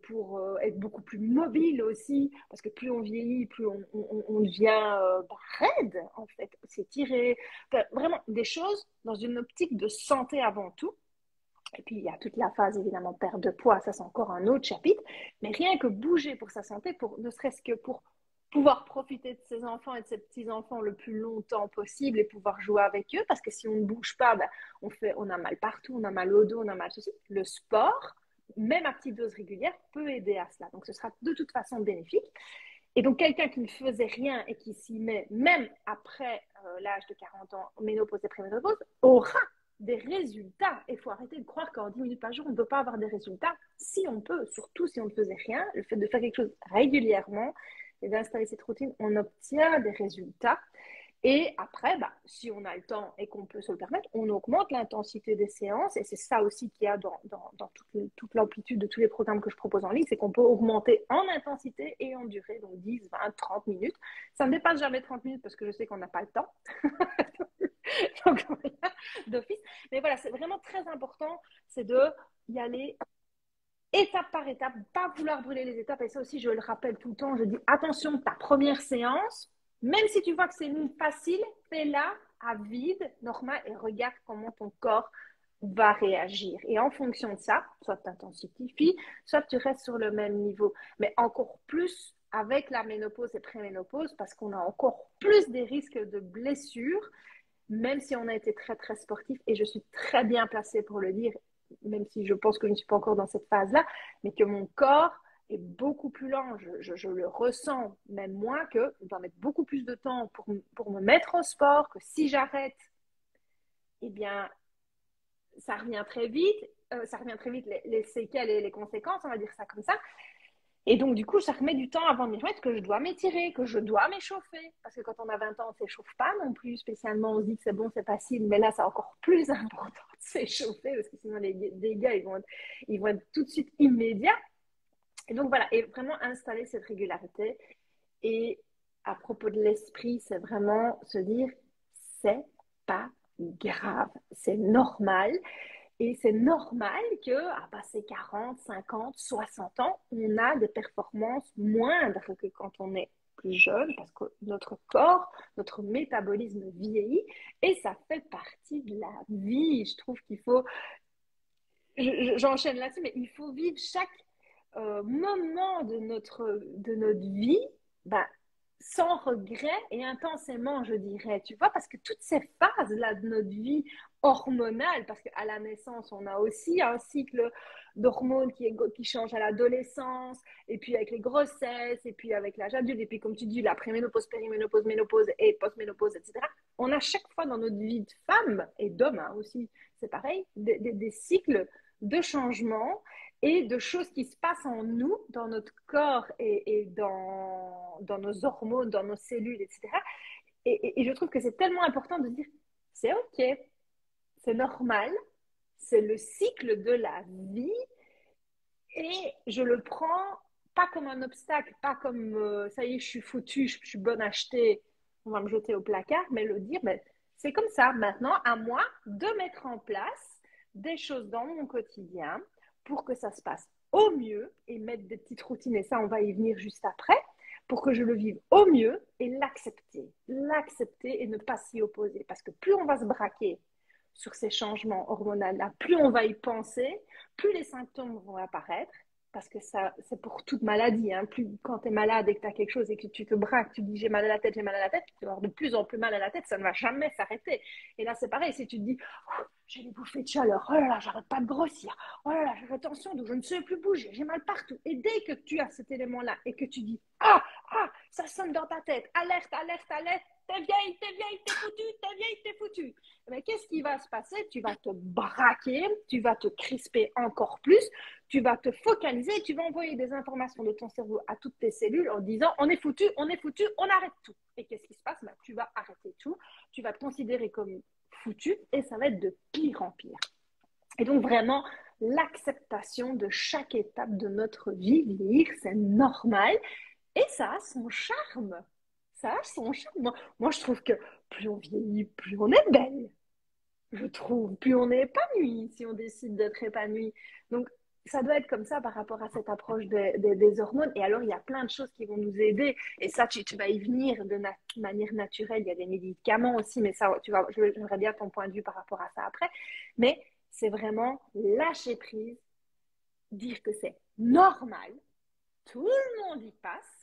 pour être beaucoup plus mobile aussi, parce que plus on vieillit, plus on devient raide, en fait, s'étirer, vraiment des choses dans une optique de santé avant tout. Et puis, il y a toute la phase, évidemment, perte de poids, ça c'est encore un autre chapitre, mais rien que bouger pour sa santé, ne serait-ce que pour pouvoir profiter de ses enfants et de ses petits-enfants le plus longtemps possible et pouvoir jouer avec eux, parce que si on ne bouge pas, on a mal partout, on a mal au dos, on a mal ceci. Le sport, même à petite dose régulière, peut aider à cela. Donc, ce sera de toute façon bénéfique. Et donc, quelqu'un qui ne faisait rien et qui s'y met, même après l'âge de 40 ans, ménopause et préménopause, aura des résultats. Il faut arrêter de croire qu'en 10 minutes par jour, on ne peut pas avoir des résultats. Si on peut, surtout si on ne faisait rien, le fait de faire quelque chose régulièrement et d'installer cette routine, on obtient des résultats. Et après, si on a le temps et qu'on peut se le permettre, on augmente l'intensité des séances. Et c'est ça aussi qu'il y a dans toute l'amplitude de tous les programmes que je propose en ligne, c'est qu'on peut augmenter en intensité et en durée, donc 10, 20, 30 minutes. Ça ne dépasse jamais 30 minutes parce que je sais qu'on n'a pas le temps. Donc, voilà, d'office. Mais voilà, c'est vraiment très important, c'est de y aller étape par étape, pas vouloir brûler les étapes. Et ça aussi, je le rappelle tout le temps, je dis attention, ta première séance, même si tu vois que c'est facile, fais-la à vide, normal, et regarde comment ton corps va réagir. Et en fonction de ça, soit tu intensifies, soit tu restes sur le même niveau. Mais encore plus avec la ménopause et préménopause, parce qu'on a encore plus des risques de blessures, même si on a été très, très sportif. Et je suis très bien placée pour le dire, même si je pense que je ne suis pas encore dans cette phase-là, mais que mon corps est beaucoup plus lent. Je le ressens, même moi, que je dois mettre beaucoup plus de temps pour me mettre au sport, que si j'arrête, eh bien, ça revient très vite. Ça revient très vite, les séquelles et les conséquences, on va dire ça comme ça. Et donc, du coup, ça remet du temps avant de m'y remettre, que je dois m'étirer, que je dois m'échauffer. Parce que quand on a 20 ans, on ne s'échauffe pas non plus spécialement. On se dit que c'est bon, c'est facile. Mais là, c'est encore plus important de s'échauffer parce que sinon, les dégâts, ils vont être tout de suite immédiats. Et donc, voilà. Et vraiment installer cette régularité. Et à propos de l'esprit, c'est vraiment se dire, c'est pas grave. C'est normal. Et c'est normal qu'à passer 40, 50, 60 ans, on a des performances moindres que quand on est plus jeune parce que notre corps, notre métabolisme vieillit et ça fait partie de la vie. Je trouve qu'il faut, j'enchaîne là-dessus, mais il faut vivre chaque moment de notre vie bah, sans regret et intensément, je dirais, tu vois, parce que toutes ces phases-là de notre vie hormonale, parce qu'à la naissance, on a aussi un cycle d'hormones qui change à l'adolescence, et puis avec les grossesses, et puis avec l'âge adulte, et puis comme tu dis, la préménopause, périménopause, ménopause et postménopause, etc. On a chaque fois dans notre vie de femme, et d'homme hein, aussi, c'est pareil, des cycles de changement et de choses qui se passent en nous, dans notre corps et dans nos hormones, dans nos cellules, etc. Et je trouve que c'est tellement important de dire, c'est OK, c'est normal, c'est le cycle de la vie et je le prends pas comme un obstacle, pas comme ça y est, je suis foutue, je suis bonne à acheter, on va me jeter au placard, mais le dire, ben, c'est comme ça. Maintenant, à moi de mettre en place des choses dans mon quotidien pour que ça se passe au mieux et mettre des petites routines, et ça, on va y venir juste après, pour que je le vive au mieux et l'accepter et ne pas s'y opposer. Parce que plus on va se braquer sur ces changements hormonaux-là, plus on va y penser, plus les symptômes vont apparaître, parce que ça, c'est pour toute maladie. Hein. Plus quand tu es malade et que tu as quelque chose et que tu te braques, tu dis j'ai mal à la tête, j'ai mal à la tête, tu vas avoir de plus en plus mal à la tête, ça ne va jamais s'arrêter. Et là, c'est pareil, si tu te dis oh, j'ai des bouffées de chaleur, oh là là, j'arrête pas de grossir, oh là là, j'ai rétention d'eau, je ne sais plus bouger, j'ai mal partout. Et dès que tu as cet élément-là et que tu dis ah, ça sonne dans ta tête, alerte, alerte, alerte, t'es vieille, t'es foutue, t'es vieille, t'es foutue. Mais qu'est-ce qui va se passer? Tu vas te braquer, tu vas te crisper encore plus, tu vas te focaliser et tu vas envoyer des informations de ton cerveau à toutes tes cellules en disant on est foutu, on arrête tout. Et qu'est-ce qui se passe? Ben, tu vas arrêter tout, tu vas te considérer comme foutu et ça va être de pire en pire. Et donc vraiment, l'acceptation de chaque étape de notre vie, vieillir, c'est normal et ça a son charme. Ça a son charme. Moi, je trouve que plus on vieillit, plus on est belle. Je trouve, plus on est épanoui si on décide d'être épanoui. Donc, ça doit être comme ça par rapport à cette approche des hormones. Et alors, il y a plein de choses qui vont nous aider. Et ça, tu vas y venir de manière naturelle. Il y a des médicaments aussi, mais ça, tu vois, j'aimerais bien ton point de vue par rapport à ça après. Mais c'est vraiment lâcher prise, dire que c'est normal. Tout le monde y passe.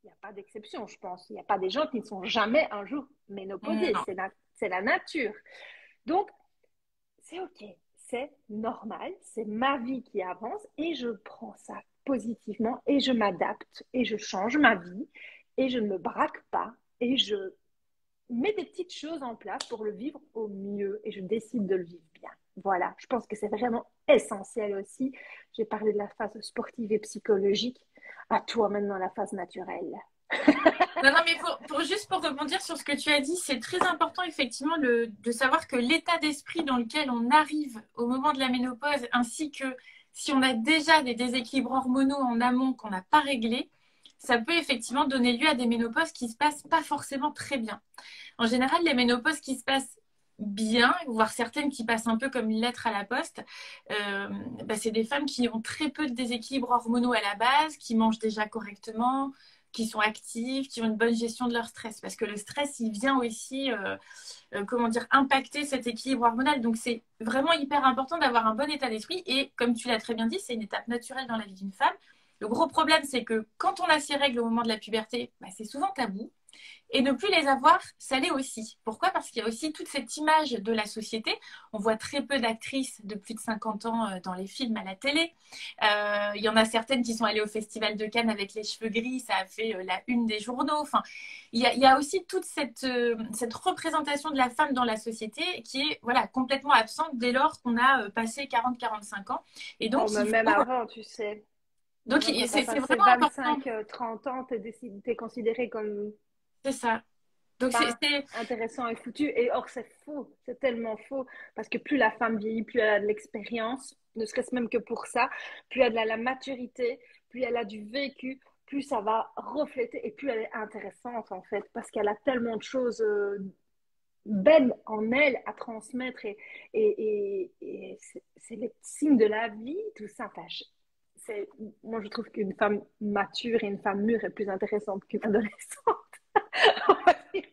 Il n'y a pas d'exception, je pense. Il n'y a pas des gens qui ne sont jamais un jour ménopausés. Non. C'est la nature. Donc, c'est OK, c'est normal, c'est ma vie qui avance et je prends ça positivement et je m'adapte et je change ma vie et je ne me braque pas et je mets des petites choses en place pour le vivre au mieux et je décide de le vivre bien. Voilà, je pense que c'est vraiment essentiel aussi. J'ai parlé de la phase sportive et psychologique. À toi maintenant la phase naturelle. Non, non, mais juste pour rebondir sur ce que tu as dit, c'est très important effectivement de savoir que l'état d'esprit dans lequel on arrive au moment de la ménopause, ainsi que si on a déjà des déséquilibres hormonaux en amont qu'on n'a pas réglés, ça peut effectivement donner lieu à des ménopauses qui se passent pas forcément très bien. En général, les ménopauses qui se passent bien, voire certaines qui passent un peu comme une lettre à la poste, c'est des femmes qui ont très peu de déséquilibres hormonaux à la base, qui mangent déjà correctement, qui sont actives, qui ont une bonne gestion de leur stress. Parce que le stress, il vient aussi, comment dire, impacter cet équilibre hormonal. Donc, c'est vraiment hyper important d'avoir un bon état d'esprit. Et comme tu l'as très bien dit, c'est une étape naturelle dans la vie d'une femme. Le gros problème, c'est que quand on a ses règles au moment de la puberté, c'est souvent tabou. Et ne plus les avoir, ça l'est aussi. Pourquoi? Parce qu'il y a aussi toute cette image de la société. On voit très peu d'actrices de plus de 50 ans dans les films, à la télé. Il y en a certaines qui sont allées au Festival de Cannes avec les cheveux gris, ça a fait la une des journaux. Enfin, il y a aussi toute cette représentation de la femme dans la société qui est voilà, complètement absente dès lors qu'on a passé 40-45 ans. Et donc, Oh, mais même avant, tu sais. donc Maintenant, quand tu as c'est passé vraiment important. 25-30 ans, tu es considéré comme C'est ça. Donc, pas intéressant et foutu. Et or, c'est faux. C'est tellement faux. Parce que plus la femme vieillit, plus elle a de l'expérience, ne serait-ce même que pour ça, plus elle a de la maturité, plus elle a du vécu, plus ça va refléter et plus elle est intéressante, en fait. Parce qu'elle a tellement de choses belles en elle à transmettre. Et c'est les signes de la vie, tout ça. moi, je trouve qu'une femme mature et une femme mûre est plus intéressante qu'une adolescente. On va dire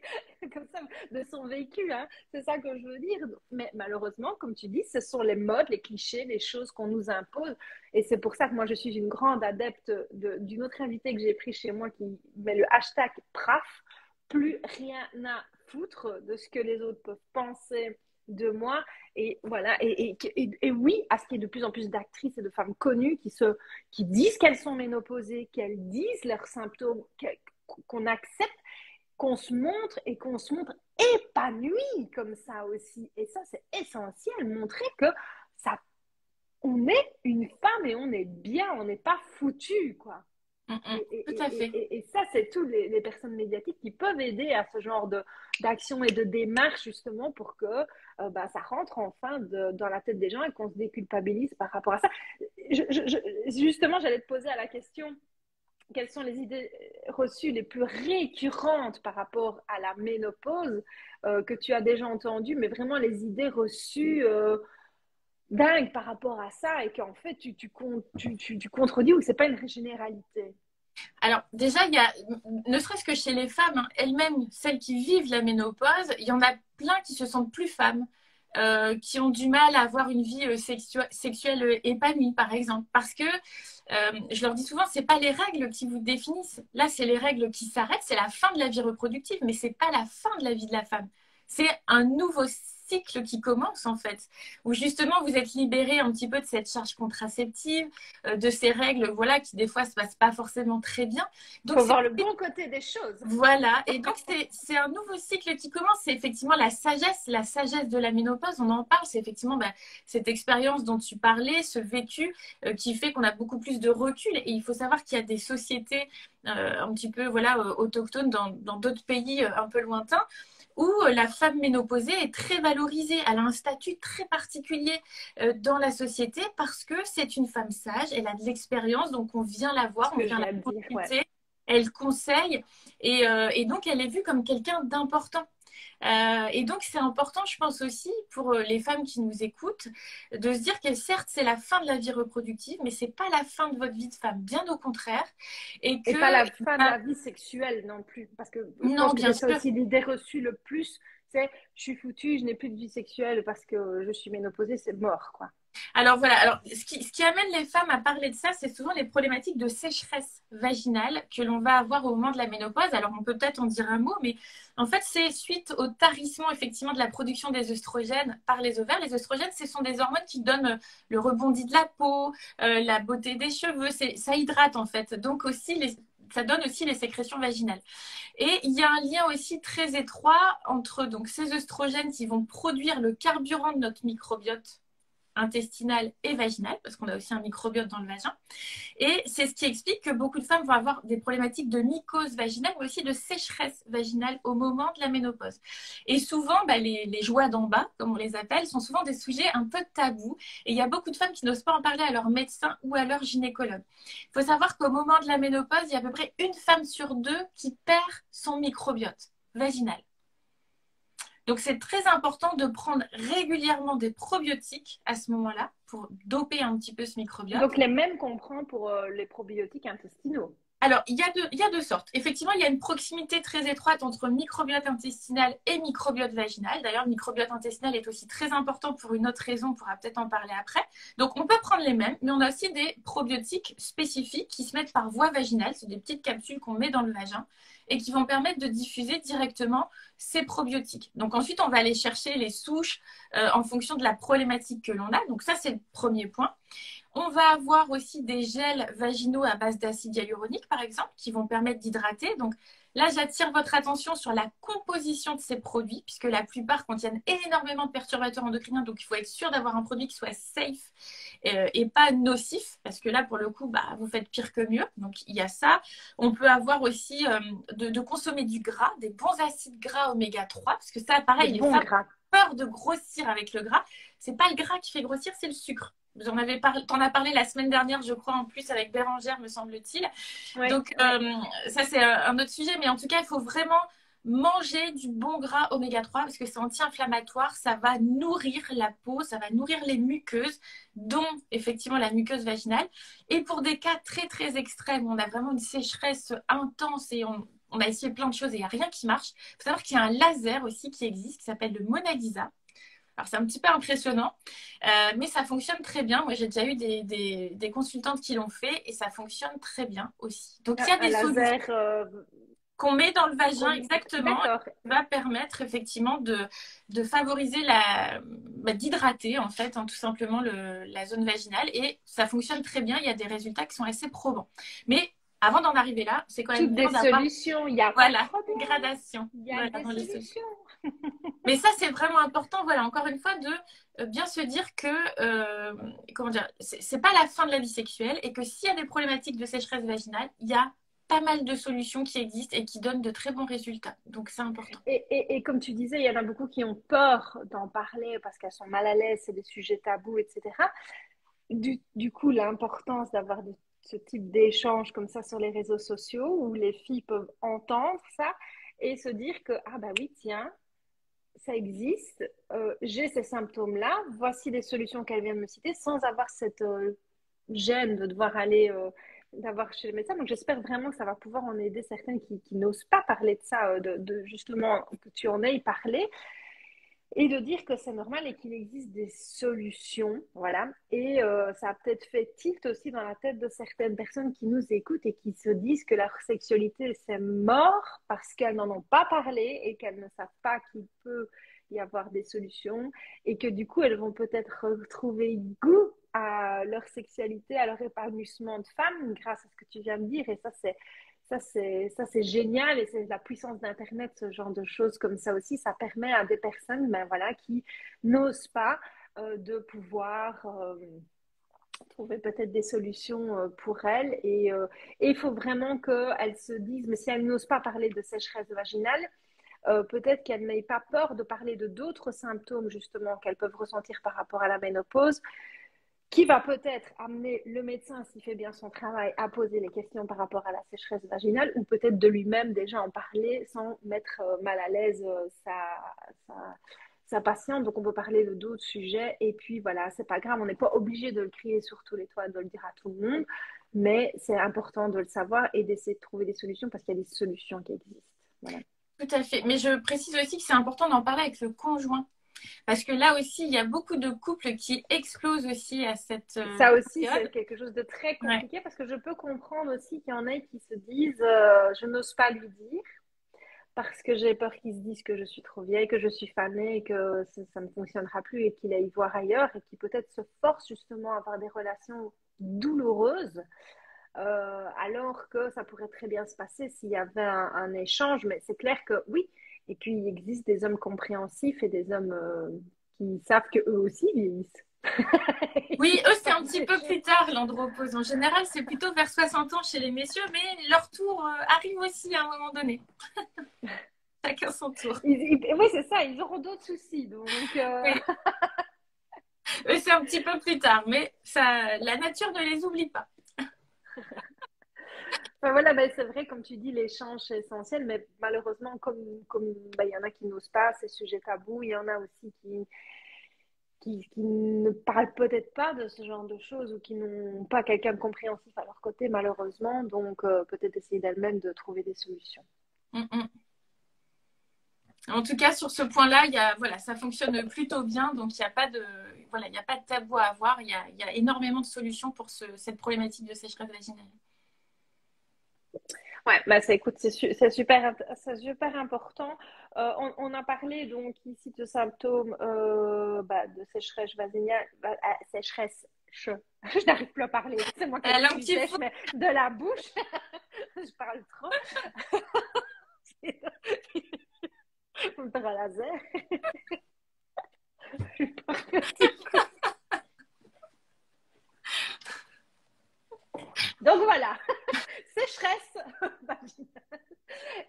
comme ça, de son vécu, hein. C'est ça que je veux dire. Mais malheureusement, comme tu dis, ce sont les modes, les clichés, les choses qu'on nous impose. Et c'est pour ça que moi, je suis une grande adepte d'une autre invitée que j'ai pris chez moi qui met le hashtag PRAF, plus rien à foutre de ce que les autres peuvent penser de moi. Et voilà. Et oui, à ce qu'il y ait de plus en plus d'actrices et de femmes connues qui disent qu'elles sont ménopausées, qu'elles disent leurs symptômes, qu'on accepte, qu'on se montre et qu'on se montre épanoui comme ça aussi. Et ça, c'est essentiel, montrer que ça, on est une femme et on est bien, on n'est pas foutu, quoi. Tout à fait. Et ça, c'est tous les personnes médiatiques qui peuvent aider à ce genre d'action et de démarche, justement, pour que ça rentre enfin dans la tête des gens et qu'on se déculpabilise par rapport à ça. Justement, j'allais te poser à la question, quelles sont les idées reçues les plus récurrentes par rapport à la ménopause que tu as déjà entendues, mais vraiment les idées reçues dingues par rapport à ça et qu'en fait tu contredis ou que c'est pas une généralité. Alors déjà, il y a, ne serait-ce que chez les femmes hein, elles-mêmes, celles qui vivent la ménopause, il y en a plein qui se sentent plus femmes, qui ont du mal à avoir une vie sexuelle épanouie, par exemple. Parce que, je leur dis souvent, c'est pas les règles qui vous définissent. Là, c'est les règles qui s'arrêtent, c'est la fin de la vie reproductive, mais c'est pas la fin de la vie de la femme. C'est un nouveau cycle qui commence en fait, où justement vous êtes libéré un petit peu de cette charge contraceptive, de ces règles, voilà, qui des fois se passent pas forcément très bien. Donc faut voir le bon côté des choses. Voilà, et donc c'est un nouveau cycle qui commence. C'est effectivement la sagesse de la ménopause. On en parle, c'est effectivement cette expérience dont tu parlais, ce vécu qui fait qu'on a beaucoup plus de recul. Et il faut savoir qu'il y a des sociétés un petit peu voilà autochtones dans d'autres pays un peu lointains, où la femme ménopausée est très valorisée. Elle a un statut très particulier dans la société parce que c'est une femme sage, elle a de l'expérience, donc on vient la voir, on vient la consulter, ouais. Elle conseille et donc elle est vue comme quelqu'un d'important. Et donc c'est important, je pense aussi, pour les femmes qui nous écoutent, de se dire que certes c'est la fin de la vie reproductive, mais c'est pas la fin de votre vie de femme, bien au contraire. Et pas la fin de la vie sexuelle non plus, parce que non, bien sûr. C'est aussi l'idée reçue le plus, c'est je suis foutue, je n'ai plus de vie sexuelle parce que je suis ménopausée, c'est mort, quoi. Alors voilà, alors, ce qui amène les femmes à parler de ça, c'est souvent les problématiques de sécheresse vaginale que l'on va avoir au moment de la ménopause. Alors on peut peut-être en dire un mot, mais en fait c'est suite au tarissement effectivement de la production des œstrogènes par les ovaires. Les œstrogènes, ce sont des hormones qui donnent le rebondi de la peau, la beauté des cheveux, ça hydrate en fait. Donc aussi ça donne aussi les sécrétions vaginales. Et il y a un lien aussi très étroit entre donc, ces œstrogènes qui vont produire le carburant de notre microbiote intestinale et vaginale, parce qu'on a aussi un microbiote dans le vagin. Et c'est ce qui explique que beaucoup de femmes vont avoir des problématiques de mycose vaginale, mais aussi de sécheresse vaginale au moment de la ménopause. Et souvent, les joies d'en bas, comme on les appelle, sont souvent des sujets un peu tabous. Et il y a beaucoup de femmes qui n'osent pas en parler à leur médecin ou à leur gynécologue. Il faut savoir qu'au moment de la ménopause, il y a à peu près une femme sur deux qui perd son microbiote vaginal. Donc, c'est très important de prendre régulièrement des probiotiques à ce moment-là pour doper un petit peu ce microbiote. Donc, les mêmes qu'on prend pour les probiotiques intestinaux. Alors, il y a deux sortes. Effectivement, il y a une proximité très étroite entre microbiote intestinal et microbiote vaginal. D'ailleurs, le microbiote intestinal est aussi très important pour une autre raison, on pourra peut-être en parler après. Donc, on peut prendre les mêmes, mais on a aussi des probiotiques spécifiques qui se mettent par voie vaginale. C'est des petites capsules qu'on met dans le vagin et qui vont permettre de diffuser directement ces probiotiques. Donc ensuite, on va aller chercher les souches en fonction de la problématique que l'on a. Donc ça, c'est le premier point. On va avoir aussi des gels vaginaux à base d'acide hyaluronique, par exemple, qui vont permettre d'hydrater. Donc là, j'attire votre attention sur la composition de ces produits, puisque la plupart contiennent énormément de perturbateurs endocriniens. Donc il faut être sûr d'avoir un produit qui soit safe et pas nocif, parce que là, pour le coup, vous faites pire que mieux. Donc il y a ça. On peut avoir aussi de consommer du gras, des bons acides gras oméga 3, parce que ça, pareil, les femmes ont peur de grossir avec le gras. C'est pas le gras qui fait grossir, c'est le sucre. T'en as parlé la semaine dernière, je crois, en plus avec Bérangère, me semble-t-il. Ouais, donc, ça, c'est un autre sujet. Mais en tout cas, il faut vraiment manger du bon gras oméga 3 parce que c'est anti-inflammatoire, ça va nourrir la peau, ça va nourrir les muqueuses, dont effectivement la muqueuse vaginale. Et pour des cas très très extrêmes, on a vraiment une sécheresse intense et on a essayé plein de choses et il n'y a rien qui marche. Il faut savoir qu'il y a un laser aussi qui existe qui s'appelle le Mona Lisa. Alors, c'est un petit peu impressionnant, mais ça fonctionne très bien. Moi, j'ai déjà eu des consultantes qui l'ont fait et ça fonctionne très bien aussi. Donc, il y a Un des solutions laser qu'on met dans le vagin exactement et D'accord. qui va permettre effectivement de favoriser d'hydrater en fait, hein, tout simplement la zone vaginale et ça fonctionne très bien. Il y a des résultats qui sont assez probants. Mais avant d'en arriver là, c'est quand même Toutes des bien d'avoir, solutions, il n'y a pas de voilà, problème. une gradation. Il y a Voilà, des dans les solutions. solutions. Mais ça, c'est vraiment important, voilà, encore une fois, de bien se dire que, comment dire, c'est pas la fin de la vie sexuelle et que s'il y a des problématiques de sécheresse vaginale, il y a pas mal de solutions qui existent et qui donnent de très bons résultats. Donc, c'est important. Et comme tu disais, il y en a beaucoup qui ont peur d'en parler parce qu'elles sont mal à l'aise, c'est des sujets tabous, etc. Du coup, l'importance d'avoir ce type d'échange comme ça sur les réseaux sociaux où les filles peuvent entendre ça et se dire que, ah bah oui, tiens, ça existe, j'ai ces symptômes-là, voici les solutions qu'elle vient de me citer sans avoir cette gêne de devoir aller d'avoir chez le médecin. Donc j'espère vraiment que ça va pouvoir en aider certaines qui n'osent pas parler de ça, justement que tu en aies parlé et de dire que c'est normal et qu'il existe des solutions, voilà. Et ça a peut-être fait tilt aussi dans la tête de certaines personnes qui nous écoutent et qui se disent que leur sexualité c'est mort parce qu'elles n'en ont pas parlé et qu'elles ne savent pas qu'il peut y avoir des solutions et que du coup elles vont peut-être retrouver goût à leur sexualité, à leur épanouissement de femme grâce à ce que tu viens de dire. Et ça, c'est génial et c'est la puissance d'Internet, ce genre de choses comme ça aussi. Ça permet à des personnes ben, voilà, qui n'osent pas de pouvoir trouver peut-être des solutions pour elles. Et il faut vraiment qu'elles se disent, mais si elles n'osent pas parler de sécheresse vaginale, peut-être qu'elles n'aient pas peur de parler de d'autres symptômes justement qu'elles peuvent ressentir par rapport à la ménopause qui va peut-être amener le médecin, s'il fait bien son travail, à poser les questions par rapport à la sécheresse vaginale, ou peut-être de lui-même déjà en parler sans mettre mal à l'aise sa patiente. Donc on peut parler de d'autres sujets, et puis voilà, c'est pas grave, on n'est pas obligé de le crier sur tous les toits, de le dire à tout le monde, mais c'est important de le savoir et d'essayer de trouver des solutions parce qu'il y a des solutions qui existent. Voilà. Tout à fait. Mais je précise aussi que c'est important d'en parler avec le conjoint. Parce que là aussi, il y a beaucoup de couples qui explosent aussi à cette Ça aussi, c'est période. quelque chose de très Ouais. compliqué parce que je peux comprendre aussi qu'il y en a qui se disent je n'ose pas lui dire parce que j'ai peur qu'ils se disent que je suis trop vieille, que je suis fanée, que ça ne fonctionnera plus et qu'il aille voir ailleurs et qui peut-être se force justement à avoir des relations douloureuses alors que ça pourrait très bien se passer s'il y avait un échange. Mais c'est clair que oui. Et puis il existe des hommes compréhensifs et des hommes qui savent qu'eux aussi vieillissent. Oui, eux, c'est un petit peu plus tard, l'andropause. En général, c'est plutôt vers 60 ans chez les messieurs, mais leur tour arrive aussi à un moment donné. Chacun son tour. Oui, c'est ça, ils auront d'autres soucis. Donc, Oui, eux, c'est un petit peu plus tard, mais ça, la nature ne les oublie pas. enfin, voilà, ben, c'est vrai, comme tu dis, l'échange est essentiel, mais malheureusement, comme ben, il y en a qui n'osent pas ces sujets tabous, il y en a aussi qui ne parlent peut-être pas de ce genre de choses ou qui n'ont pas quelqu'un de compréhensif à leur côté, malheureusement. Donc, peut-être essayer d'elles-mêmes de trouver des solutions. Mm, mm. En tout cas, sur ce point-là, voilà, ça fonctionne plutôt bien, donc il n'y a pas de, voilà, il n'y a pas de tabou à avoir. Il y a énormément de solutions pour cette problématique de sécheresse vaginale. Ouais, bah ça, écoute, c'est super important. On a parlé donc ici de symptômes bah, de sécheresse vaginale, sécheresse, je n'arrive plus à parler, c'est moi qui La langue suis qui sèche, fout. mais de la bouche, je parle trop. On me faire un laser. Donc voilà, sécheresse vaginale.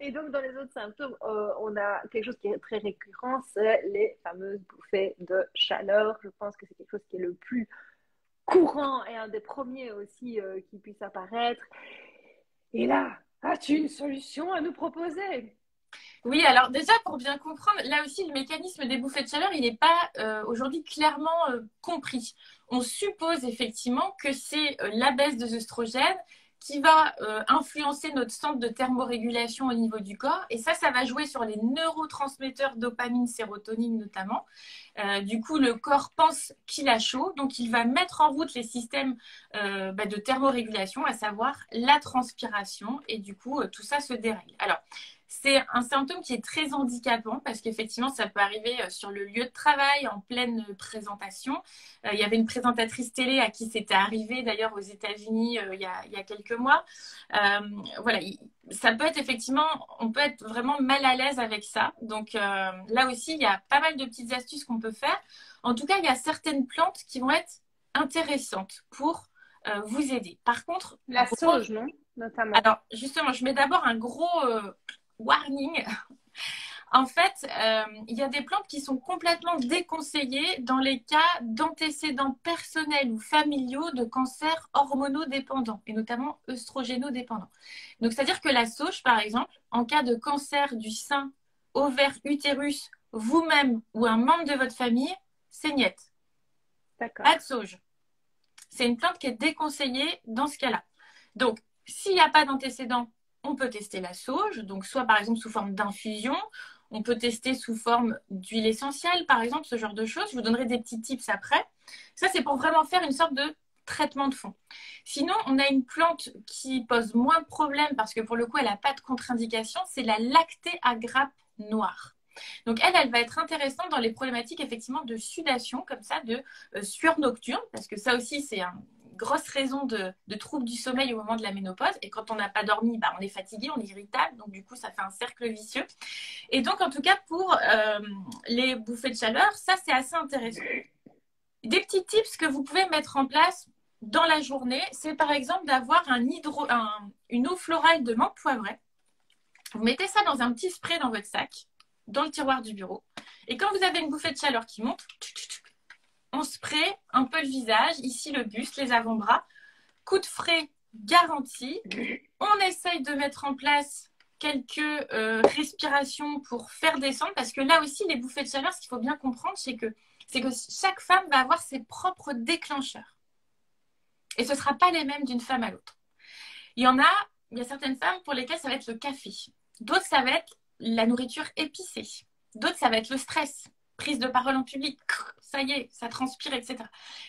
Et donc, dans les autres symptômes, on a quelque chose qui est très récurrent, c'est les fameuses bouffées de chaleur. Je pense que c'est quelque chose qui est le plus courant et un des premiers aussi qui puisse apparaître. Et là, as-tu une solution à nous proposer? Oui, alors déjà pour bien comprendre, là aussi le mécanisme des bouffées de chaleur, il n'est pas aujourd'hui clairement compris. On suppose effectivement que c'est la baisse des oestrogènes qui va influencer notre centre de thermorégulation au niveau du corps. Et ça va jouer sur les neurotransmetteurs dopamine, sérotonine notamment. Du coup, le corps pense qu'il a chaud, donc il va mettre en route les systèmes de thermorégulation, à savoir la transpiration, et du coup, tout ça se dérègle. Alors, c'est un symptôme qui est très handicapant parce qu'effectivement, ça peut arriver sur le lieu de travail, en pleine présentation. Il y avait une présentatrice télé à qui c'était arrivé d'ailleurs aux États-Unis il y a quelques mois. Voilà, ça peut être effectivement, on peut être vraiment mal à l'aise avec ça. Donc là aussi, il y a pas mal de petites astuces qu'on peut faire. En tout cas, il y a certaines plantes qui vont être intéressantes pour vous aider. Par contre, La sauge, non? Notamment. alors justement, je mets d'abord un gros warning. En fait, il y a des plantes qui sont complètement déconseillées dans les cas d'antécédents personnels ou familiaux de cancers hormonodépendants, et notamment œstrogénodépendants. Donc, c'est-à-dire que la sauge, par exemple, en cas de cancer du sein, ovaire, utérus, vous-même ou un membre de votre famille, c'est niet. D'accord. Pas de sauge. C'est une plante qui est déconseillée dans ce cas-là. Donc, s'il n'y a pas d'antécédent, on peut tester la sauge, donc soit par exemple sous forme d'infusion, on peut tester sous forme d'huile essentielle, par exemple, ce genre de choses. Je vous donnerai des petits tips après. Ça, c'est pour vraiment faire une sorte de traitement de fond. Sinon, on a une plante qui pose moins de problèmes parce que pour le coup, elle n'a pas de contre-indication, c'est la lactée à grappe noire. Donc elle va être intéressante dans les problématiques effectivement de sudation, comme ça, de sueur nocturne, parce que ça aussi, c'est une grosse raison de troubles du sommeil au moment de la ménopause. Et quand on n'a pas dormi, on est fatigué, on est irritable, donc du coup, ça fait un cercle vicieux. Et donc, en tout cas, pour les bouffées de chaleur, ça, c'est assez intéressant. Des petits tips que vous pouvez mettre en place dans la journée, c'est par exemple d'avoir une eau florale de menthe poivrée. Vous mettez ça dans un petit spray dans votre sac, dans le tiroir du bureau. Et quand vous avez une bouffée de chaleur qui monte, on spray un peu le visage, ici le buste, les avant-bras. Coup de frais garanti. On essaye de mettre en place quelques respirations pour faire descendre, parce que là aussi, les bouffées de chaleur, ce qu'il faut bien comprendre, c'est que chaque femme va avoir ses propres déclencheurs. Et ce ne sera pas les mêmes d'une femme à l'autre. Il y a certaines femmes pour lesquelles ça va être le café. D'autres, ça va être la nourriture épicée. D'autres, ça va être le stress, prise de parole en public. Ça y est, ça transpire, etc.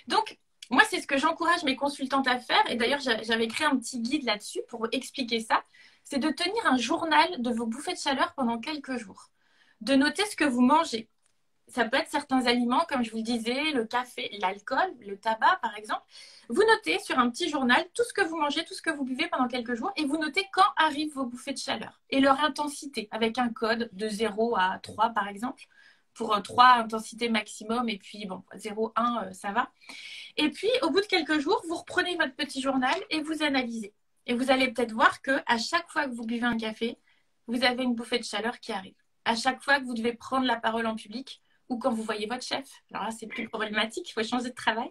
Donc, moi, c'est ce que j'encourage mes consultantes à faire. Et d'ailleurs, j'avais créé un petit guide là-dessus pour expliquer ça. C'est de tenir un journal de vos bouffées de chaleur pendant quelques jours. De noter ce que vous mangez. Ça peut être certains aliments, comme je vous le disais, le café, l'alcool, le tabac, par exemple. Vous notez sur un petit journal tout ce que vous mangez, tout ce que vous buvez pendant quelques jours, et vous notez quand arrivent vos bouffées de chaleur et leur intensité, avec un code de 0 à 3, par exemple, pour 3 intensités maximum, et puis, 0, 1, ça va. Et puis, au bout de quelques jours, vous reprenez votre petit journal et vous analysez. Et vous allez peut-être voir qu'à chaque fois que vous buvez un café, vous avez une bouffée de chaleur qui arrive. À chaque fois que vous devez prendre la parole en public, ou quand vous voyez votre chef. Alors là, c'est plus problématique, il faut changer de travail.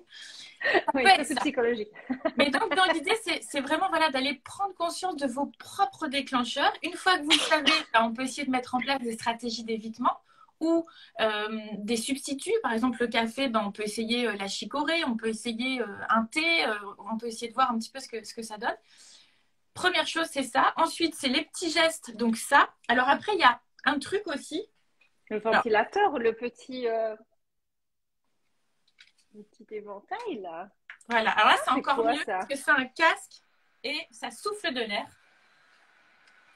Oui, ça c'est psychologique. Mais donc, dans l'idée, c'est vraiment d'aller prendre conscience de vos propres déclencheurs. Une fois que vous le savez, on peut essayer de mettre en place des stratégies d'évitement ou des substituts. Par exemple, le café, on peut essayer la chicorée, on peut essayer un thé, on peut essayer de voir un petit peu ce que ça donne. Première chose, c'est ça. Ensuite, c'est les petits gestes, donc ça. Alors après, il y a un truc aussi. Le ventilateur ou le petit éventail, là. Voilà, alors là, c'est encore quoi, mieux ça? parce que c'est un casque et ça souffle de l'air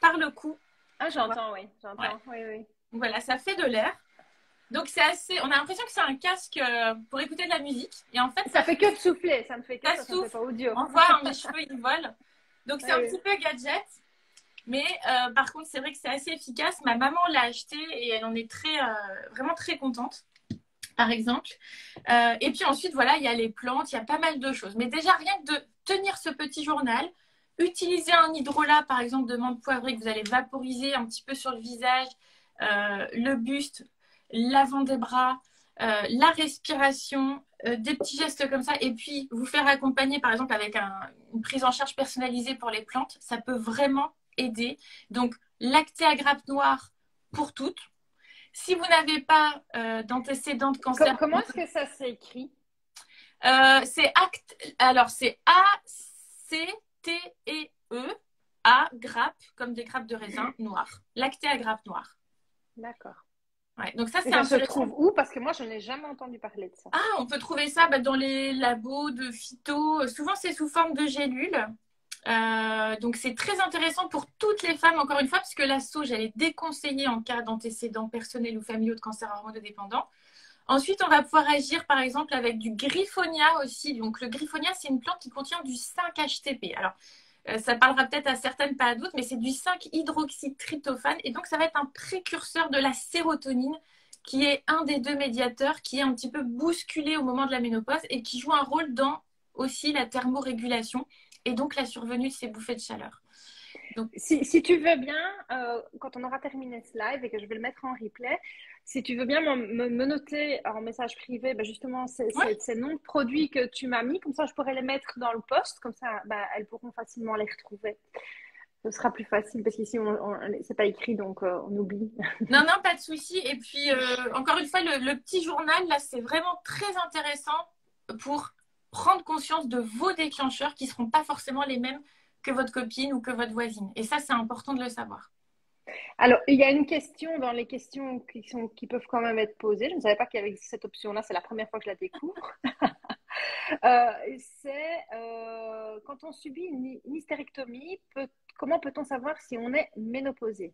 par le cou. Ah, j'entends, oui. J'entends, Ouais. oui, oui. Voilà, ça fait de l'air. Donc, c'est assez. On a l'impression que c'est un casque pour écouter de la musique. Et en fait, Ça fait que de souffler, ça me fait que ça ça me souffle. fait pas audio. On voit mes cheveux, ils volent. Donc, c'est un Oui. petit peu gadget. Mais par contre, c'est vrai que c'est assez efficace. Ma maman l'a acheté et elle en est vraiment très contente, par exemple. Et puis ensuite, voilà, il y a les plantes, il y a pas mal de choses. Mais déjà, rien que de tenir ce petit journal, utiliser un hydrolat, par exemple, de menthe poivrée que vous allez vaporiser un petit peu sur le visage, le buste, l'avant-des-bras, la respiration, des petits gestes comme ça, et puis vous faire accompagner, par exemple, avec une prise en charge personnalisée pour les plantes, ça peut vraiment aider. Donc, lactée à grappe noire pour toutes. Si vous n'avez pas d'antécédents de cancer, Comment est-ce que ça s'écrit? c'est acte. Alors, c'est A-C-T-E-E, A, grappe, comme des grappes de raisin noires. Lacté à grappe noire. D'accord. Ouais, donc ça, Et c'est ça se intéressant. trouve où? Parce que moi, je n'ai jamais entendu parler de ça. Ah, on peut trouver ça dans les labos de phyto. Souvent, c'est sous forme de gélules. Donc, c'est très intéressant pour toutes les femmes, encore une fois, parce que la sauge, elle est déconseillée en cas d'antécédents personnels ou familiaux de cancer hormonodépendant. Ensuite, on va pouvoir agir, par exemple, avec du griffonia aussi. Donc, le griffonia, c'est une plante qui contient du 5-HTP. Alors, ça parlera peut-être à certaines, pas à d'autres, mais c'est du 5-hydroxytryptophane. Et donc, ça va être un précurseur de la sérotonine, qui est un des deux médiateurs qui est un petit peu bousculé au moment de la ménopause et qui joue un rôle dans aussi la thermorégulation et donc la survenue de ces bouffées de chaleur. Donc, si tu veux bien, quand on aura terminé ce live et que je vais le mettre en replay, si tu veux bien me noter en message privé justement ouais. ces noms de produits que tu m'as mis, comme ça je pourrais les mettre dans le post, comme ça elles pourront facilement les retrouver. Ce sera plus facile parce qu'ici c'est pas écrit donc on oublie. Non, non, pas de souci. Et puis, encore une fois, le petit journal, là, c'est vraiment très intéressant pour prendre conscience de vos déclencheurs qui ne seront pas forcément les mêmes que votre copine ou que votre voisine. Et ça, c'est important de le savoir. Alors, il y a une question dans les questions qui peuvent quand même être posées. Je ne savais pas qu'il y avait cette option-là, c'est la première fois que je la découvre. C'est quand on subit une hystérectomie, comment peut-on savoir si on est ménopausé?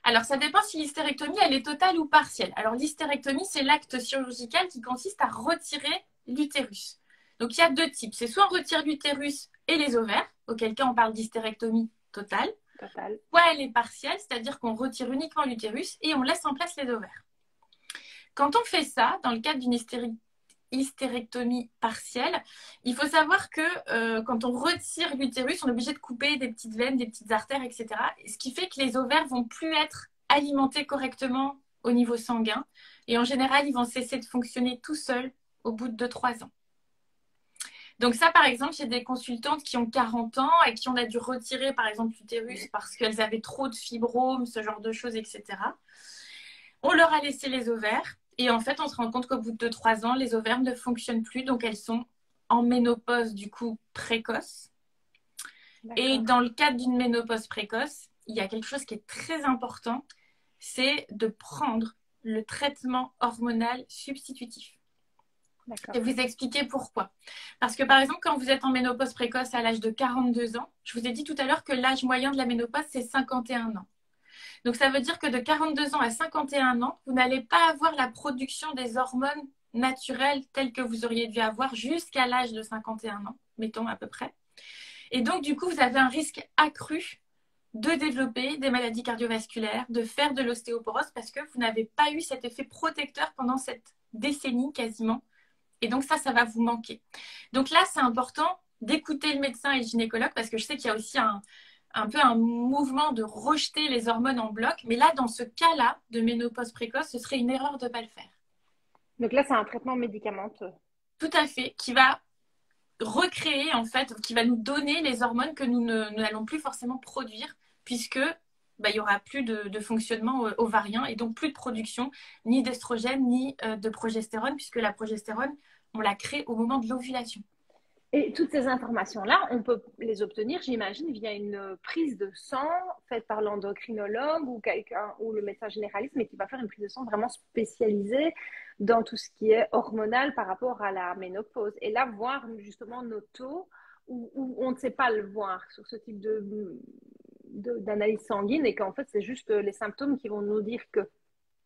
Alors, ça dépend si l'hystérectomie, elle est totale ou partielle. Alors, l'hystérectomie, c'est l'acte chirurgical qui consiste à retirer l'utérus. Donc, il y a deux types. C'est soit on retire l'utérus et les ovaires, auquel cas on parle d'hystérectomie totale, Total. soit elle est partielle, c'est-à-dire qu'on retire uniquement l'utérus et on laisse en place les ovaires. Quand on fait ça, dans le cadre d'une hystérectomie partielle, il faut savoir que quand on retire l'utérus, on est obligé de couper des petites veines, des petites artères, etc. Ce qui fait que les ovaires vont plus être alimentés correctement au niveau sanguin. Et en général, ils vont cesser de fonctionner tout seuls au bout de 2-3 ans. Donc ça, par exemple, j'ai des consultantes qui ont 40 ans et qui on a dû retirer, par exemple, l'utérus parce qu'elles avaient trop de fibromes, ce genre de choses, etc. On leur a laissé les ovaires. Et en fait, on se rend compte qu'au bout de 2-3 ans, les ovaires ne fonctionnent plus. Donc, elles sont en ménopause, du coup, précoce. Et dans le cadre d'une ménopause précoce, il y a quelque chose qui est très important, c'est de prendre le traitement hormonal substitutif. Je vais vous expliquer pourquoi. Parce que, par exemple, quand vous êtes en ménopause précoce à l'âge de 42 ans, je vous ai dit tout à l'heure que l'âge moyen de la ménopause, c'est 51 ans. Donc, ça veut dire que de 42 ans à 51 ans, vous n'allez pas avoir la production des hormones naturelles telles que vous auriez dû avoir jusqu'à l'âge de 51 ans, mettons à peu près. Et donc, du coup, vous avez un risque accru de développer des maladies cardiovasculaires, de faire de l'ostéoporose parce que vous n'avez pas eu cet effet protecteur pendant cette décennie quasiment. Et donc, ça va vous manquer. Donc là, c'est important d'écouter le médecin et le gynécologue parce que je sais qu'il y a aussi un peu un mouvement de rejeter les hormones en bloc. Mais là, dans ce cas-là de ménopause précoce, ce serait une erreur de ne pas le faire. Donc là, c'est un traitement médicamenteux. Tout à fait, qui va recréer, en fait, qui va nous donner les hormones que nous n'allons plus forcément produire, puisque il n'y aura plus de fonctionnement ovarien et donc plus de production ni d'estrogène ni de progestérone, puisque la progestérone, on la crée au moment de l'ovulation. Et toutes ces informations-là, on peut les obtenir, j'imagine, via une prise de sang faite par l'endocrinologue ou quelqu'un ou le médecin généraliste, mais qui va faire une prise de sang vraiment spécialisée dans tout ce qui est hormonal par rapport à la ménopause. Et là, voir justement nos taux où on ne sait pas le voir sur ce type d'analyse sanguine et qu'en fait, c'est juste les symptômes qui vont nous dire que.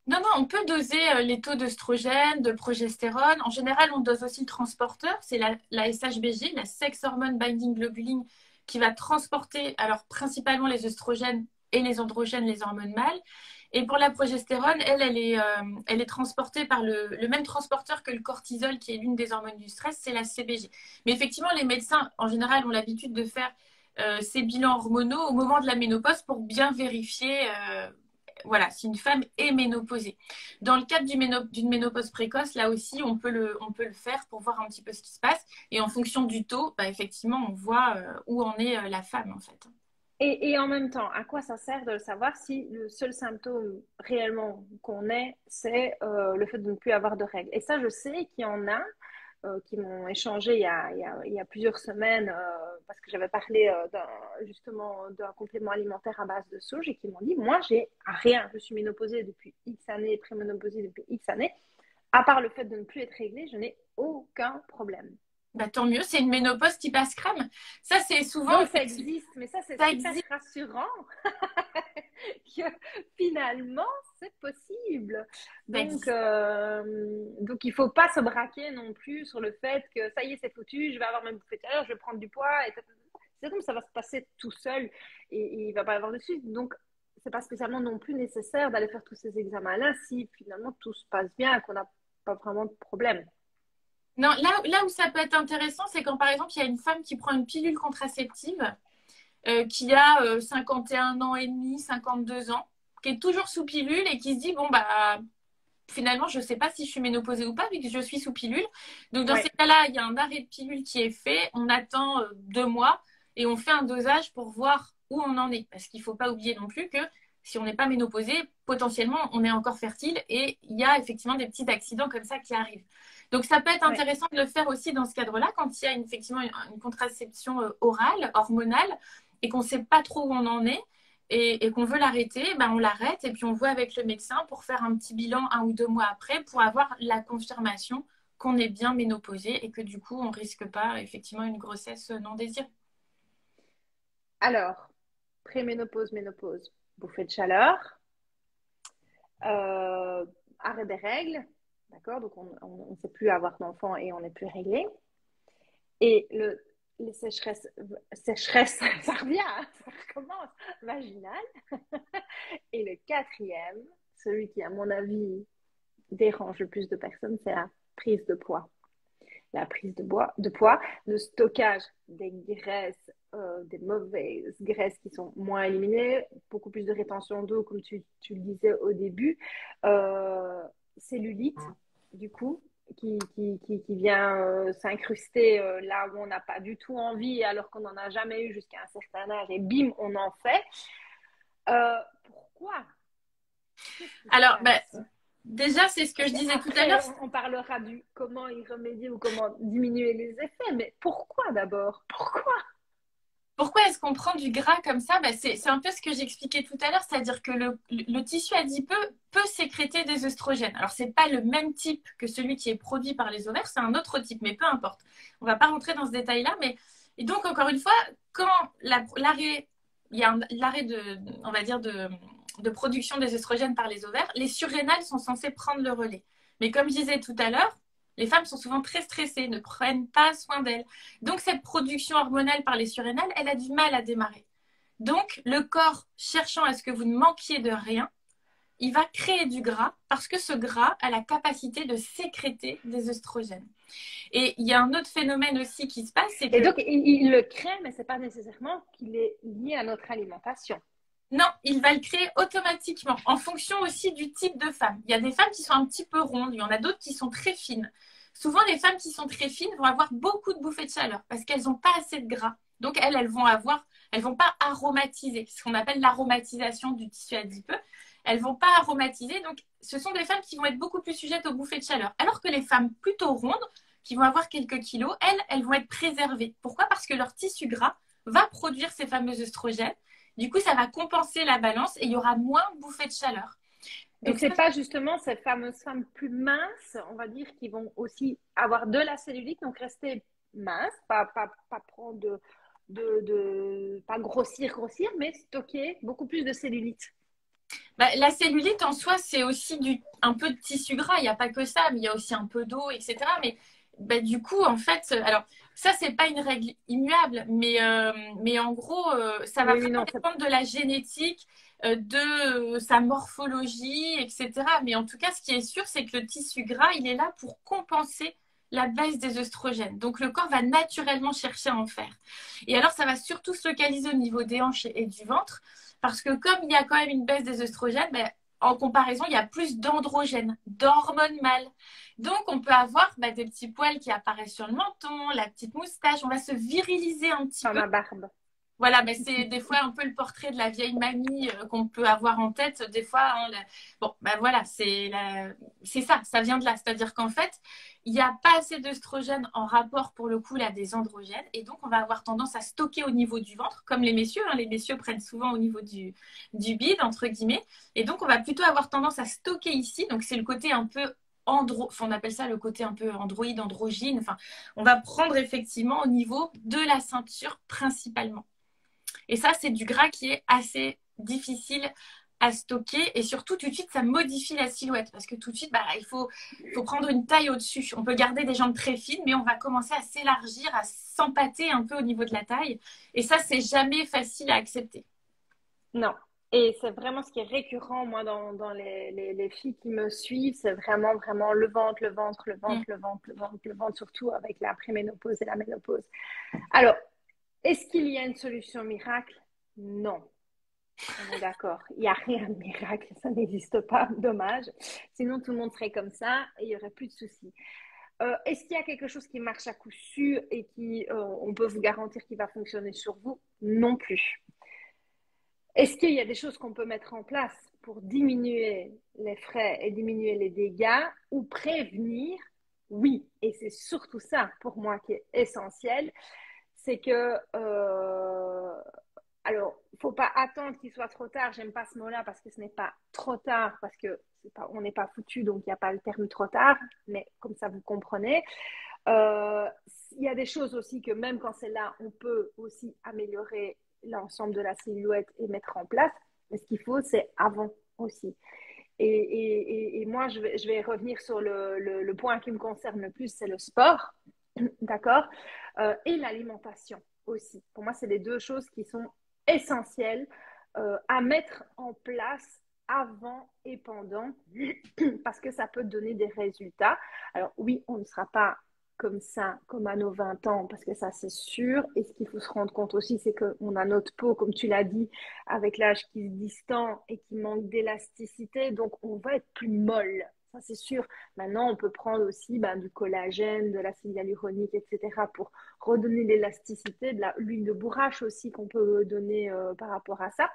Non, non, on peut doser les taux d'œstrogène, de progestérone. En général, on dose aussi le transporteur. C'est la SHBG, la Sex Hormone Binding Globulin, qui va transporter alors principalement les œstrogènes et les androgènes, les hormones mâles. Et pour la progestérone, elle est transportée par le même transporteur que le cortisol, qui est l'une des hormones du stress, c'est la CBG. Mais effectivement, les médecins, en général, ont l'habitude de faire ces bilans hormonaux au moment de la ménopause pour bien vérifier voilà, si une femme est ménopausée. Dans le cadre d'une ménopause précoce, là aussi, on peut le faire pour voir un petit peu ce qui se passe. Et en fonction du taux, effectivement, on voit où en est la femme, en fait. Et en même temps, à quoi ça sert de le savoir si le seul symptôme réellement qu'on ait, c'est le fait de ne plus avoir de règles. Et ça, je sais qu'il y en a qui m'ont échangé il y a plusieurs semaines parce que j'avais parlé justement d'un complément alimentaire à base de sauge et qui m'ont dit, moi, j'ai rien. Je suis ménopausée depuis X années, préménopausée depuis X années. À part le fait de ne plus être réglée, je n'ai aucun problème. Bah, tant mieux, c'est une ménopause qui passe crème. Ça, c'est souvent, Donc ça effectivement, existe, mais ça c'est ça super existe. rassurant que finalement c'est possible. Ça Donc, existe. euh, donc il ne faut pas se braquer non plus sur le fait que ça y est c'est foutu, je vais avoir mes bouffées de chaleur, je vais prendre du poids. C'est comme ça va se passer tout seul et il ne va pas y avoir de suite. Donc c'est pas spécialement non plus nécessaire d'aller faire tous ces examens-là si finalement tout se passe bien et qu'on n'a pas vraiment de problème. Non, là où ça peut être intéressant, c'est quand, par exemple, il y a une femme qui prend une pilule contraceptive, qui a 51 ans et demi, 52 ans, qui est toujours sous pilule et qui se dit, bon, bah, finalement, je ne sais pas si je suis ménopausée ou pas, vu que je suis sous pilule. Donc, dans ces Ouais, cas-là, il y a un arrêt de pilule qui est fait. On attend 2 mois et on fait un dosage pour voir où on en est. Parce qu'il ne faut pas oublier non plus que si on n'est pas ménopausé, potentiellement, on est encore fertile et il y a effectivement des petits accidents comme ça qui arrivent. Donc, ça peut être ouais. intéressant de le faire aussi dans ce cadre-là, quand il y a effectivement une contraception orale, hormonale, et qu'on ne sait pas trop où on en est et qu'on veut l'arrêter, ben on l'arrête et puis on voit avec le médecin pour faire un petit bilan 1 ou 2 mois après pour avoir la confirmation qu'on est bien ménopausé et que du coup on risque pas effectivement une grossesse non désirée. Alors, préménopause, ménopause, bouffée de chaleur, euh, arrêt des règles, d'accord? Donc on ne sait plus avoir d'enfants et on n'est plus réglé. Et les sécheresses, ça revient, hein, ça recommence, vaginale. Et le quatrième, celui qui à mon avis dérange le plus de personnes, c'est la prise de poids. La prise de poids, le stockage des graisses, des mauvaises graisses qui sont moins éliminées, beaucoup plus de rétention d'eau, comme tu le disais au début, euh, cellulite, du coup, qui vient s'incruster là où on n'a pas du tout envie, alors qu'on n'en a jamais eu jusqu'à un certain âge, et bim, on en fait. Pourquoi? Qu'est-ce qui se Alors, ben, passe? déjà, c'est ce que je Et disais tout à après, l'heure. on parlera du comment y remédier ou comment diminuer les effets, mais pourquoi d'abord? Pourquoi? Pourquoi est-ce qu'on prend du gras comme ça? Ben, c'est un peu ce que j'expliquais tout à l'heure, c'est-à-dire que le tissu adipeux peut sécréter des œstrogènes. Alors, c'est pas le même type que celui qui est produit par les ovaires, c'est un autre type, mais peu importe. On va pas rentrer dans ce détail-là, mais et donc encore une fois, quand l'arrêt, il y a l'arrêt on va dire de production des œstrogènes par les ovaires, les surrénales sont censées prendre le relais. Mais comme je disais tout à l'heure, les femmes sont souvent très stressées, ne prennent pas soin d'elles. Donc, cette production hormonale par les surrénales, elle a du mal à démarrer. Donc, le corps, cherchant à ce que vous ne manquiez de rien, il va créer du gras parce que ce gras a la capacité de sécréter des œstrogènes. Et il y a un autre phénomène aussi qui se passe, c'est Et que donc, il le crée, mais ce n'est pas nécessairement qu'il est lié à notre alimentation. non, il va le créer automatiquement en fonction aussi du type de femme. Il y a des femmes qui sont un petit peu rondes, il y en a d'autres qui sont très fines. Souvent, les femmes qui sont très fines vont avoir beaucoup de bouffées de chaleur parce qu'elles n'ont pas assez de gras. Donc, elles vont pas aromatiser, ce qu'on appelle l'aromatisation du tissu adipeux. Elles vont pas aromatiser. Donc, ce sont des femmes qui vont être beaucoup plus sujettes aux bouffées de chaleur. Alors que les femmes plutôt rondes, qui vont avoir quelques kilos, elles vont être préservées. Pourquoi? Parce que leur tissu gras va produire ces fameux œstrogènes. Du coup, ça va compenser la balance et il y aura moins de bouffées de chaleur. Et Donc c'est ça, pas justement ces fameuses femmes plus minces, on va dire, qui vont aussi avoir de la cellulite, donc rester minces, pas prendre pas grossir, mais stocker beaucoup plus de cellulite. bah, la cellulite en soi, c'est aussi un peu de tissu gras. Il n'y a pas que ça, mais il y a aussi un peu d'eau, etc. Mais bah, du coup, en fait, alors ça, c'est pas une règle immuable, mais en gros, ça va Oui, oui, vraiment non, dépendre de la génétique, de sa morphologie, etc. Mais en tout cas, ce qui est sûr, c'est que le tissu gras, il est là pour compenser la baisse des œstrogènes. Donc, le corps va naturellement chercher à en faire. Et alors, ça va surtout se localiser au niveau des hanches et du ventre. Parce que comme il y a quand même une baisse des œstrogènes, ben, en comparaison, il y a plus d'androgènes, d'hormones mâles. Donc, on peut avoir des petits poils qui apparaissent sur le menton, la petite moustache. On va se viriliser un petit pas peu. ma barbe. Voilà, mais c'est des fois un peu le portrait de la vieille mamie qu'on peut avoir en tête. Des fois, hein, bon, ben voilà, c'est ça, ça vient de là. C'est-à-dire qu'en fait, il n'y a pas assez d'œstrogènes en rapport pour le coup là des androgènes, et donc on va avoir tendance à stocker au niveau du ventre, comme les messieurs. Hein, les messieurs prennent souvent au niveau du bide entre guillemets, et donc on va plutôt avoir tendance à stocker ici. Donc c'est le côté un peu enfin, on appelle ça le côté un peu androïde, androgyne. Enfin, on va prendre effectivement au niveau de la ceinture principalement. Et ça, c'est du gras qui est assez difficile à stocker. Et surtout, tout de suite, ça modifie la silhouette. Parce que tout de suite, bah, faut prendre une taille au-dessus. On peut garder des jambes très fines, mais on va commencer à s'élargir, à s'empâter un peu au niveau de la taille. Et ça, c'est jamais facile à accepter. Non. Et c'est vraiment ce qui est récurrent, moi, dans les filles qui me suivent, c'est vraiment, vraiment le ventre, le ventre, le ventre, Mm. le ventre, le ventre, le ventre, surtout avec la préménopause et la ménopause. Alors, est-ce qu'il y a une solution miracle? Non. On est d'accord. Il n'y a rien de miracle. Ça n'existe pas. Dommage. Sinon, tout le monde serait comme ça et il n'y aurait plus de soucis. Est-ce qu'il y a quelque chose qui marche à coup sûr et qui, on peut vous garantir qu'il va fonctionner sur vous? Non plus. Est-ce qu'il y a des choses qu'on peut mettre en place pour diminuer les frais et diminuer les dégâts ou prévenir? Oui. Et c'est surtout ça, pour moi, qui est essentiel. C'est que alors, il ne faut pas attendre qu'il soit trop tard. J'aime pas ce mot-là parce que ce n'est pas trop tard, parce que on n'est pas foutu, donc il n'y a pas le terme trop tard, mais comme ça vous comprenez. Il y a des choses aussi que même quand c'est là, on peut aussi améliorer l'ensemble de la silhouette et mettre en place. Mais ce qu'il faut, c'est avant aussi. Et moi, je vais revenir sur le point qui me concerne le plus, c'est le sport, d'accord, et l'alimentation aussi. Pour moi, c'est les deux choses qui sont essentielles à mettre en place avant et pendant, parce que ça peut donner des résultats. Alors oui, on ne sera pas comme ça, comme à nos 20 ans, parce que ça c'est sûr. Et ce qu'il faut se rendre compte aussi, c'est qu'on a notre peau, comme tu l'as dit, avec l'âge qui se distend et qui manque d'élasticité, donc on va être plus molle. Ça c'est sûr. Maintenant, on peut prendre aussi du collagène, de l'acide hyaluronique, etc. pour redonner l'élasticité, de l'huile de bourrache aussi qu'on peut donner par rapport à ça.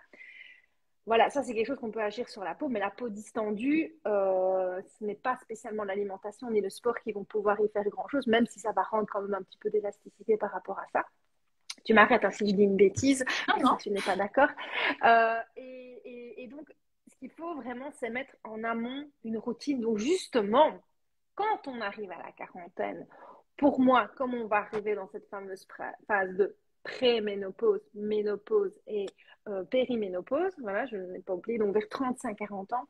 Voilà, ça c'est quelque chose qu'on peut agir sur la peau, mais la peau distendue, ce n'est pas spécialement l'alimentation ni le sport qui vont pouvoir y faire grand-chose, même si ça va rendre quand même un petit peu d'élasticité par rapport à ça. Tu m'arrêtes si je dis une bêtise, Non, si non. tu n'es pas d'accord. Et donc, ce qu'il faut vraiment, c'est mettre en amont une routine. Donc justement, quand on arrive à la quarantaine, pour moi, comme on va arriver dans cette fameuse phase de pré-ménopause, ménopause et périménopause, voilà, je ne l'ai pas oublié, donc vers 35-40 ans,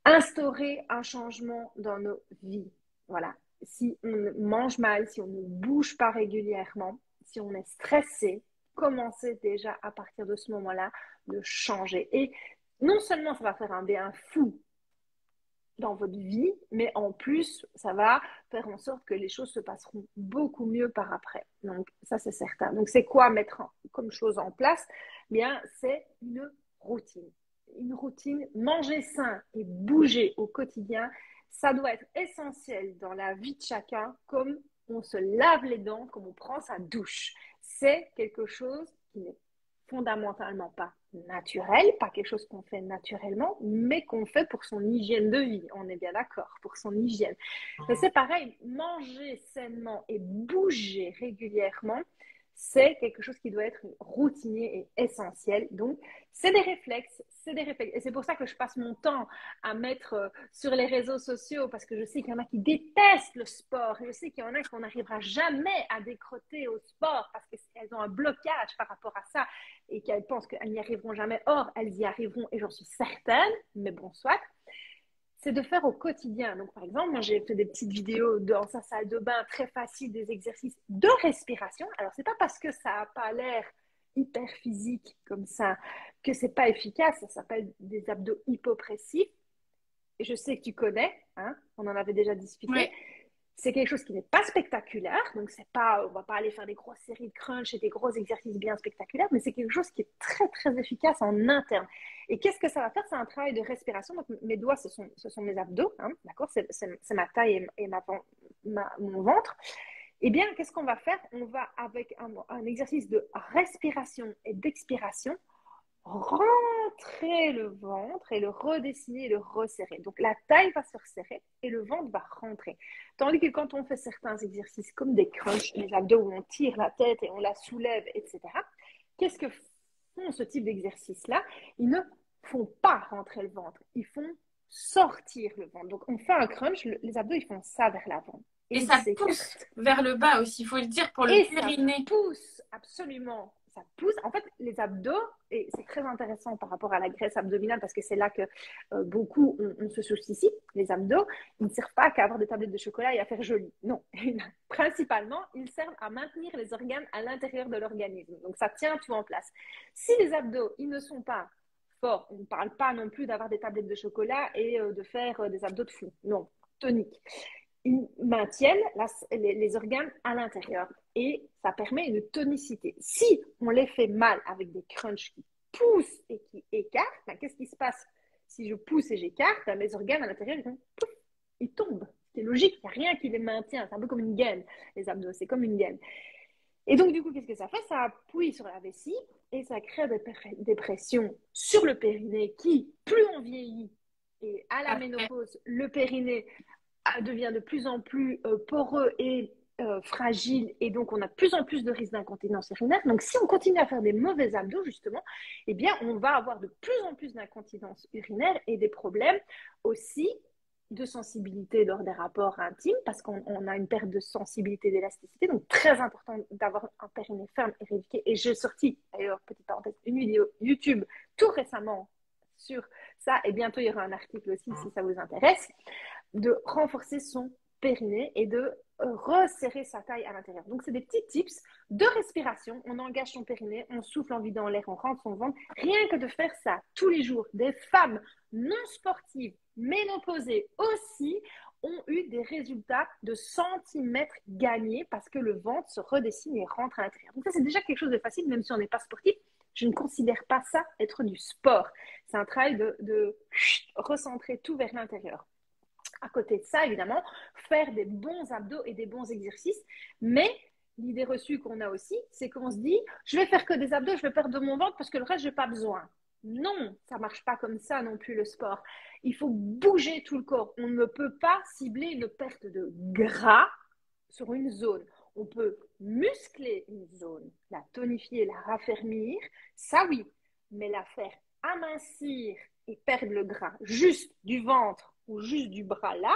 instaurer un changement dans nos vies. Voilà. Si on mange mal, si on ne bouge pas régulièrement, si on est stressé, commencez déjà à partir de ce moment-là de changer. Et non seulement ça va faire un bien fou dans votre vie, mais en plus, ça va faire en sorte que les choses se passeront beaucoup mieux par après. Donc, ça, c'est certain. Donc, c'est quoi mettre comme chose en place? Bien, c'est une routine. Une routine, manger sain et bouger au quotidien, ça doit être essentiel dans la vie de chacun, comme on se lave les dents, comme on prend sa douche. C'est quelque chose qui n'est fondamentalement pas naturel, pas quelque chose qu'on fait naturellement, mais qu'on fait pour son hygiène de vie. On est bien d'accord, pour son hygiène. C'est pareil, manger sainement et bouger régulièrement, c'est quelque chose qui doit être routinier et essentiel. Donc, c'est des réflexes, c'est des réflexes. Et c'est pour ça que je passe mon temps à mettre sur les réseaux sociaux, parce que je sais qu'il y en a qui détestent le sport. Et je sais qu'il y en a qu'on n'arrivera jamais à décroter au sport parce qu'elles ont un blocage par rapport à ça et qu'elles pensent qu'elles n'y arriveront jamais. Or, elles y arriveront et j'en suis certaine, mais bon, soit. C'est de faire au quotidien. Donc, par exemple, moi, j'ai fait des petites vidéos dans sa salle de bain très facile, des exercices de respiration. Alors, c'est pas parce que ça n'a pas l'air hyper physique comme ça que c'est pas efficace. Ça s'appelle des abdos hypopressifs. Et je sais que tu connais, hein, on en avait déjà discuté. Ouais. C'est quelque chose qui n'est pas spectaculaire, donc c'est pas, on va pas aller faire des grosses séries de crunch et des gros exercices bien spectaculaires, mais c'est quelque chose qui est très très efficace en interne. Et qu'est-ce que ça va faire? C'est un travail de respiration. Donc mes doigts, ce sont mes abdos, hein, d'accord? C'est ma taille et mon ventre. Eh bien, qu'est-ce qu'on va faire? On va, avec un exercice de respiration et d'expiration, rentrer le ventre et le redessiner et le resserrer. Donc, la taille va se resserrer et le ventre va rentrer. Tandis que quand on fait certains exercices comme des crunchs, les abdos où on tire la tête et on la soulève, etc., qu'est-ce que font ce type d'exercice-là? Ils ne font pas rentrer le ventre, ils font sortir le ventre. Donc, on fait un crunch, les abdos, ils font ça vers l'avant. Et Et ils ça pousse s'écartent. vers le bas aussi, il faut le dire, pour le Et ça périnée. pousse, absolument. Ça pousse. En fait, les abdos, et c'est très intéressant par rapport à la graisse abdominale, parce que c'est là que beaucoup on se soucie. Les abdos, ils ne servent pas qu'à avoir des tablettes de chocolat et à faire joli. Non. Principalement, ils servent à maintenir les organes à l'intérieur de l'organisme. Donc, ça tient tout en place. Si les abdos, ils ne sont pas forts, on ne parle pas non plus d'avoir des tablettes de chocolat et de faire des abdos de fou. Non, tonique. Ils maintiennent les organes à l'intérieur et ça permet une tonicité. Si on les fait mal avec des crunchs qui poussent et qui écartent, ben, qu'est-ce qui se passe? Si je pousse et j'écarte, ben, mes organes à l'intérieur, ils tombent. C'est logique, il n'y a rien qui les maintient. C'est un peu comme une gaine, les abdos, c'est comme une gaine. Et donc, du coup, qu'est-ce que ça fait? Ça appuie sur la vessie et ça crée des pressions sur le périnée qui, plus on vieillit, et à la ménopause, le périnée devient de plus en plus poreux et fragile et donc on a de plus en plus de risques d'incontinence urinaire. Donc si on continue à faire des mauvais abdos justement, eh bien on va avoir de plus en plus d'incontinence urinaire et des problèmes aussi de sensibilité lors des rapports intimes parce qu'on a une perte de sensibilité d'élasticité. Donc très important d'avoir un périnée ferme et rééduqué. Et j'ai sorti d'ailleurs, petite parenthèse, une vidéo YouTube tout récemment sur ça et bientôt il y aura un article aussi si ça vous intéresse, de renforcer son périnée et de resserrer sa taille à l'intérieur. Donc, c'est des petits tips de respiration. On engage son périnée, on souffle en vidant l'air, on rentre son ventre. Rien que de faire ça tous les jours, des femmes non sportives, ménopausées aussi, ont eu des résultats de centimètres gagnés parce que le ventre se redessine et rentre à l'intérieur. Donc, ça, c'est déjà quelque chose de facile, même si on n'est pas sportif. Je ne considère pas ça être du sport. C'est un travail de recentrer tout vers l'intérieur. À côté de ça, évidemment, faire des bons abdos et des bons exercices. Mais l'idée reçue qu'on a aussi, c'est qu'on se dit, je vais faire que des abdos, je vais perdre de mon ventre parce que le reste, je n'ai pas besoin. Non, ça ne marche pas comme ça non plus le sport. Il faut bouger tout le corps. On ne peut pas cibler une perte de gras sur une zone. On peut muscler une zone, la tonifier, la raffermir, ça oui, mais la faire amincir et perdre le gras juste du ventre ou juste du bras là,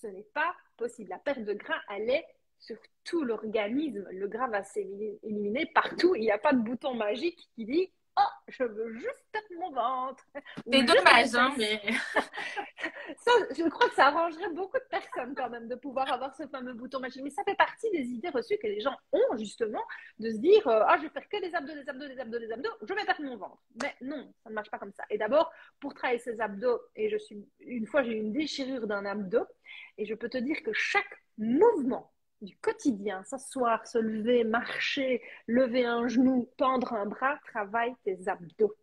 ce n'est pas possible. La perte de gras, elle est sur tout l'organisme. Le gras va s'éliminer partout. Il n'y a pas de bouton magique qui dit « Oh, je veux juste perdre mon ventre ». C'est dommage, hein, mais... Ça, je crois que ça arrangerait beaucoup de personnes quand même de pouvoir avoir ce fameux bouton magique. Mais ça fait partie des idées reçues que les gens ont justement de se dire je vais faire que des abdos, des abdos, des abdos, des abdos, je vais perdre mon ventre. Mais non, ça ne marche pas comme ça. Et d'abord, pour travailler ces abdos, et une fois j'ai eu une déchirure d'un abdos, et je peux te dire que chaque mouvement du quotidien, s'asseoir, se lever, marcher, lever un genou, tendre un bras, travaille tes abdos.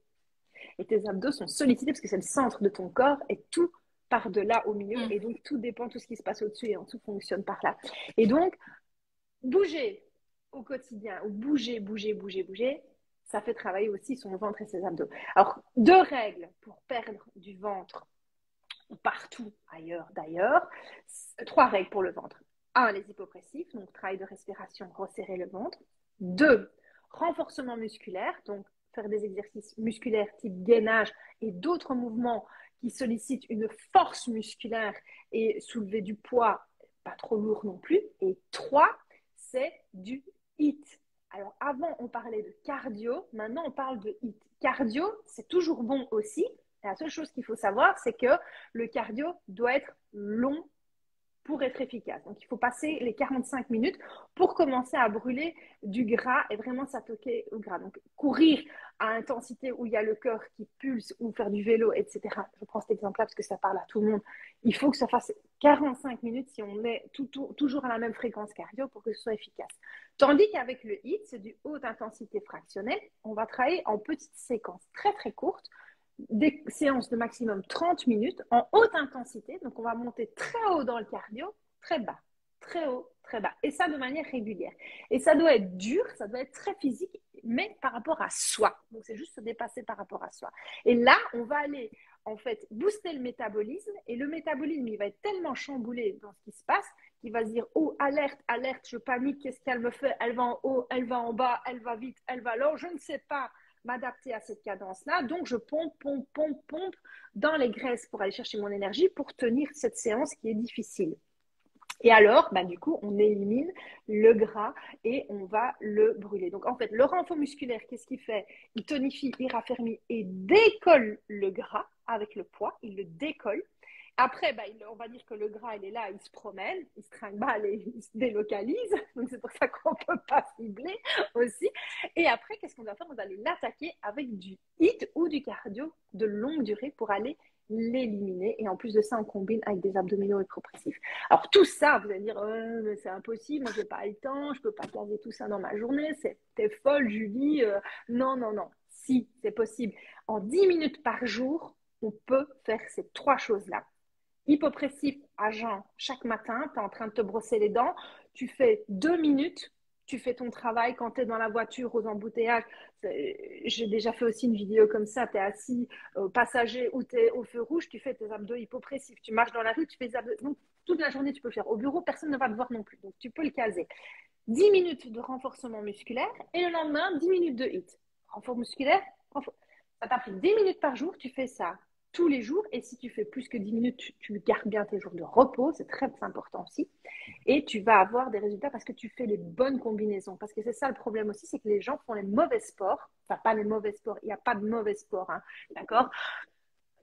Et tes abdos sont sollicités parce que c'est le centre de ton corps et tout part de là au milieu. Et donc, tout dépend, tout ce qui se passe au-dessus et en dessous fonctionne par là. Et donc, bouger au quotidien, ou bouger, ça fait travailler aussi son ventre et ses abdos. Alors, 2 règles pour perdre du ventre partout ailleurs d'ailleurs. 3 règles pour le ventre. 1, les hypopressifs, donc travail de respiration, resserrer le ventre. 2, renforcement musculaire, donc faire des exercices musculaires type gainage et d'autres mouvements qui sollicitent une force musculaire et soulever du poids, pas trop lourd non plus. Et 3, c'est du HIIT. Alors avant, on parlait de cardio, maintenant on parle de HIIT. Cardio, c'est toujours bon aussi. La seule chose qu'il faut savoir, c'est que le cardio doit être long pour être efficace. Donc, il faut passer les 45 minutes pour commencer à brûler du gras et vraiment s'attaquer au gras. Donc, courir à intensité où il y a le cœur qui pulse ou faire du vélo, etc. Je prends cet exemple-là parce que ça parle à tout le monde. Il faut que ça fasse 45 minutes si on est toujours à la même fréquence cardio pour que ce soit efficace. Tandis qu'avec le HIIT, c'est du haute intensité fractionnelle. On va travailler en petites séquences très, très courtes, des séances de maximum 30 minutes en haute intensité. Donc, on va monter très haut dans le cardio, très bas, très haut, très bas. Et ça de manière régulière. Et ça doit être dur, ça doit être très physique, mais par rapport à soi. Donc, c'est juste se dépasser par rapport à soi. Et là, on va aller, en fait, booster le métabolisme. Et le métabolisme, il va être tellement chamboulé dans ce qui se passe qu'il va se dire, oh, alerte, alerte, je panique, qu'est-ce qu'elle me fait? Elle va en haut, elle va en bas, elle va vite, elle va là. Je ne sais pas m'adapter à cette cadence-là. Donc, je pompe, pompe, pompe, pompe dans les graisses pour aller chercher mon énergie pour tenir cette séance qui est difficile. Et alors, bah, du coup, on élimine le gras et on va le brûler. Donc, en fait, le renfort musculaire, qu'est-ce qu'il fait? Il tonifie, il raffermit et décolle le gras avec le poids. Il le décolle. Après, bah, on va dire que le gras, il est là, il se promène, il se trimballe et il se délocalise. Donc, c'est pour ça qu'on ne peut pas cibler aussi. Et après, qu'est-ce qu'on va faire? On va aller l'attaquer avec du HIIT ou du cardio de longue durée pour aller l'éliminer. Et en plus de ça, on combine avec des abdominaux et progressifs. Alors, tout ça, vous allez dire, mais c'est impossible, moi, je n'ai pas le temps, je ne peux pas caser tout ça dans ma journée. T'es folle, Julie. Non, non, non. Si, c'est possible. En 10 minutes par jour, on peut faire ces trois choses-là. Hypopressif à jeun chaque matin, tu es en train de te brosser les dents, tu fais 2 minutes, tu fais ton travail quand tu es dans la voiture aux embouteillages. J'ai déjà fait aussi une vidéo comme ça, tu es assis passager ou tu es au feu rouge, tu fais tes abdos hypopressifs, tu marches dans la rue, tu fais des abdos. Donc, toute la journée, tu peux le faire. Au bureau, personne ne va te voir non plus, donc tu peux le caser. 10 minutes de renforcement musculaire et le lendemain, 10 minutes de HIIT. Renfort musculaire, ça t'a pris 10 minutes par jour, tu fais ça tous les jours. Et si tu fais plus que 10 minutes, tu gardes bien tes jours de repos, c'est très important aussi. Et tu vas avoir des résultats parce que tu fais les bonnes combinaisons. Parce que c'est ça le problème aussi, c'est que les gens font les mauvais sports. Enfin, pas les mauvais sports, il n'y a pas de mauvais sport, hein, d'accord?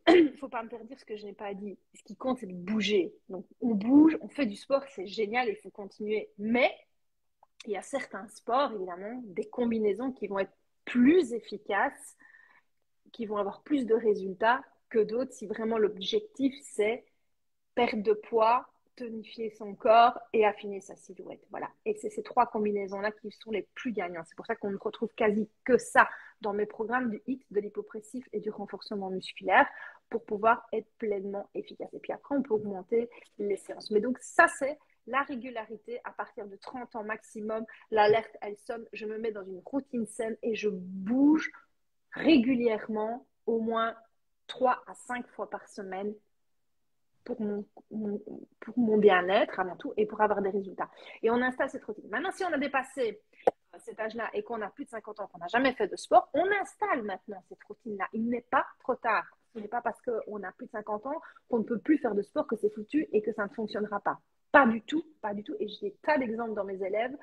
Il ne faut pas me faire dire ce que je n'ai pas dit. Ce qui compte, c'est de bouger. Donc, on bouge, on fait du sport, c'est génial, il faut continuer. Mais il y a certains sports, évidemment, des combinaisons qui vont être plus efficaces, qui vont avoir plus de résultats que d'autres si vraiment l'objectif, c'est perdre de poids, tonifier son corps et affiner sa silhouette. Voilà. Et c'est ces trois combinaisons-là qui sont les plus gagnantes. C'est pour ça qu'on ne retrouve quasi que ça dans mes programmes du HIIT, de l'hypopressif et du renforcement musculaire pour pouvoir être pleinement efficace. Et puis après, on peut augmenter les séances. Mais donc, ça, c'est la régularité à partir de 30 ans maximum. L'alerte, elle sonne. Je me mets dans une routine saine et je bouge régulièrement, au moins 3 à 5 fois par semaine pour mon bien-être avant tout et pour avoir des résultats. Et on installe cette routine. Maintenant, si on a dépassé cet âge-là et qu'on a plus de 50 ans, qu'on n'a jamais fait de sport, on installe maintenant cette routine-là. Il n'est pas trop tard. Ce n'est pas parce qu'on a plus de 50 ans qu'on ne peut plus faire de sport que c'est foutu et que ça ne fonctionnera pas. Pas du tout, pas du tout. Et j'ai des tas d'exemples dans mes élèves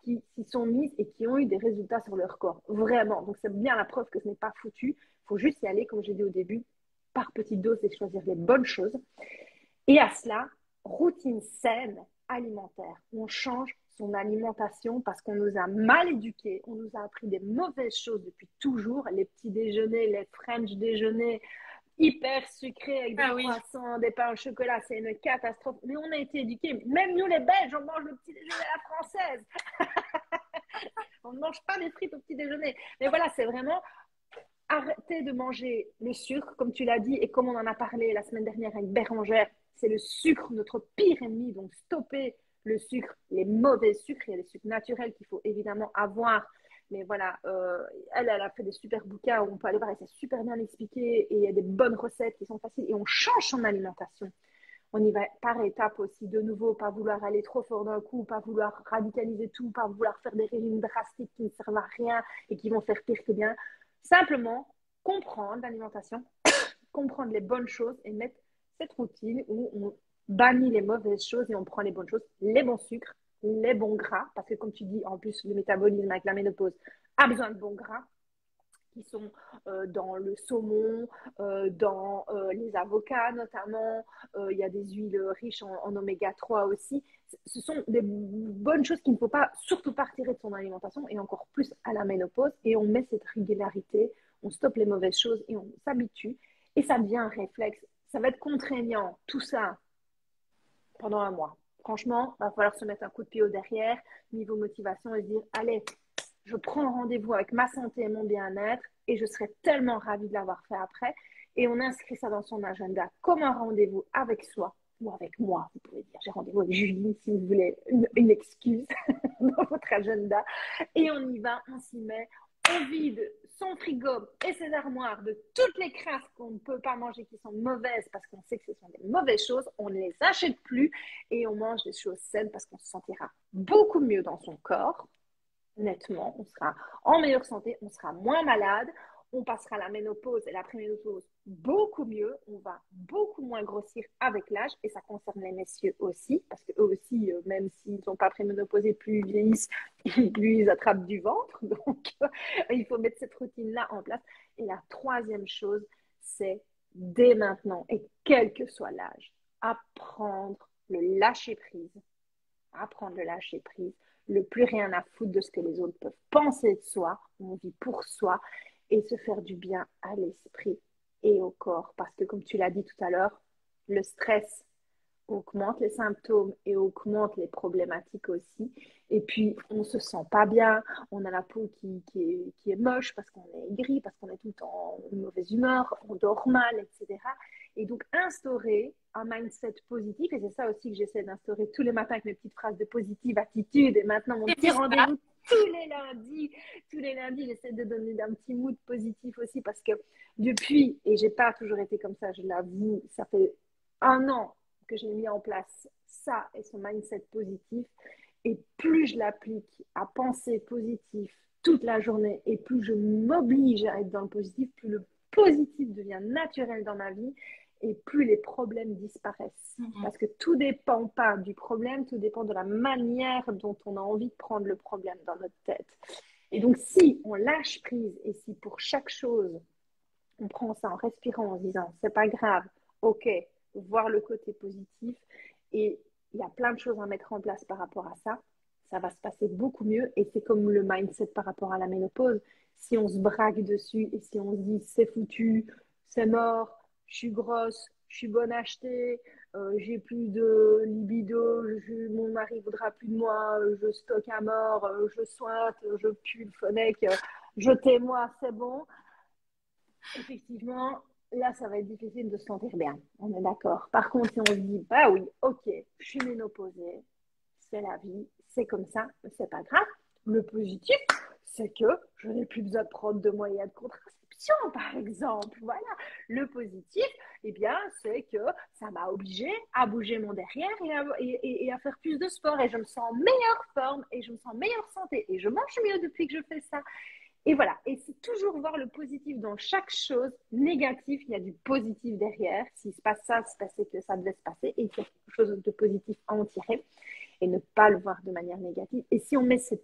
qui s'y sont mises et qui ont eu des résultats sur leur corps. Vraiment. Donc, c'est bien la preuve que ce n'est pas foutu. Il faut juste y aller, comme j'ai dit au début, par petites doses et choisir les bonnes choses. Et à cela, routine saine alimentaire. On change son alimentation parce qu'on nous a mal éduqués, on nous a appris des mauvaises choses depuis toujours. Les petits déjeuners, les French déjeuners, hyper sucrés avec des croissants, des pains au chocolat, c'est une catastrophe. Mais on a été éduqués. Même nous, les Belges, on mange le petit déjeuner à la française. On ne mange pas des frites au petit déjeuner. Mais voilà, c'est vraiment arrêter de manger le sucre, comme tu l'as dit, et comme on en a parlé la semaine dernière avec Bérangère, c'est le sucre, notre pire ennemi. Donc, stopper le sucre, les mauvais sucres. Il y a les sucres naturels qu'il faut évidemment avoir. Mais voilà, elle a fait des super bouquins où on peut aller voir et c'est super bien expliqué. Et il y a des bonnes recettes qui sont faciles. Et on change son alimentation. On y va par étapes aussi, de nouveau, pas vouloir aller trop fort d'un coup, pas vouloir radicaliser tout, pas vouloir faire des régimes drastiques qui ne servent à rien et qui vont faire pire que bien. Simplement, comprendre l'alimentation, comprendre les bonnes choses et mettre cette routine où on bannit les mauvaises choses et on prend les bonnes choses, les bons sucres, les bons gras, parce que comme tu dis, en plus, le métabolisme avec la ménopause a besoin de bons gras qui sont dans le saumon, dans les avocats notamment. Il y a des huiles riches en oméga 3 aussi. Ce sont des bonnes choses qu'il ne faut pas, surtout pas retirer de son alimentation et encore plus à la ménopause. Et on met cette régularité, on stoppe les mauvaises choses et on s'habitue. Et ça devient un réflexe. Ça va être contraignant, tout ça, pendant un mois. Franchement, il va falloir se mettre un coup de pied au derrière, niveau motivation et se dire, allez, je prends rendez-vous avec ma santé et mon bien-être et je serai tellement ravie de l'avoir fait après. Et on inscrit ça dans son agenda comme un rendez-vous avec soi. ou avec moi, vous pouvez dire j'ai rendez-vous avec Julie si vous voulez une excuse dans votre agenda. Et on y va, on s'y met, on vide son frigo et ses armoires de toutes les crasses qu'on ne peut pas manger qui sont mauvaises parce qu'on sait que ce sont des mauvaises choses, on ne les achète plus et on mange des choses saines parce qu'on se sentira beaucoup mieux dans son corps, nettement, on sera en meilleure santé, on sera moins malade, on passera la ménopause et l'après-ménopause beaucoup mieux, on va beaucoup moins grossir avec l'âge et ça concerne les messieurs aussi parce qu'eux aussi, même s'ils ne sont pas préménopausés, plus ils vieillissent, plus ils attrapent du ventre. Donc, il faut mettre cette routine-là en place. Et la troisième chose, c'est dès maintenant et quel que soit l'âge, apprendre le lâcher-prise. Apprendre le lâcher-prise, le plus rien à foutre de ce que les autres peuvent penser de soi, on vit pour soi et se faire du bien à l'esprit et au corps. Parce que comme tu l'as dit tout à l'heure, le stress augmente les symptômes et augmente les problématiques aussi. Et puis, on ne se sent pas bien, on a la peau qui est moche parce qu'on est aigri, parce qu'on est tout le temps en mauvaise humeur, on dort mal, etc. Et donc, instaurer un mindset positif, et c'est ça aussi que j'essaie d'instaurer tous les matins avec mes petites phrases de positive attitude, et maintenant mon petit rendez-vous tous les lundis, j'essaie de donner un petit mood positif aussi, parce que depuis, et j'ai pas toujours été comme ça, je l'avoue, ça fait 1 an que j'ai mis en place ça et ce mindset positif. Et plus je l'applique à penser positif toute la journée et plus je m'oblige à être dans le positif, plus le positif devient naturel dans ma vie et plus les problèmes disparaissent. Parce que tout ne dépend pas du problème, tout dépend de la manière dont on a envie de prendre le problème dans notre tête. Et donc, si on lâche prise et si pour chaque chose, on prend ça en respirant, en se disant, c'est pas grave, ok, voir le côté positif et il y a plein de choses à mettre en place par rapport à ça, ça va se passer beaucoup mieux et c'est comme le mindset par rapport à la ménopause. Si on se braque dessus et si on se dit c'est foutu, c'est mort, je suis grosse, je suis bonne à acheter, j'ai plus de libido, mon mari voudra plus de moi, je stocke à mort, je sointe, je pue le phonique, jetez-moi, c'est bon. Effectivement, là, ça va être difficile de se sentir bien. On est d'accord. Par contre, si on se dit, bah oui, ok, je suis ménopausée, c'est la vie, c'est comme ça, c'est pas grave. Le positif, c'est que je n'ai plus besoin de prendre de moyens de contraception, par exemple. Voilà. Le positif, eh bien, c'est que ça m'a obligée à bouger mon derrière et à faire plus de sport. Et je me sens en meilleure forme et je me sens en meilleure santé. Et je mange mieux depuis que je fais ça. Et voilà, et c'est toujours voir le positif dans chaque chose. Négatif, il y a du positif derrière. S'il se passe ça, c'est parce que ça devait se passer et qu'il y a quelque chose de positif à en tirer et ne pas le voir de manière négative. Et si on met ces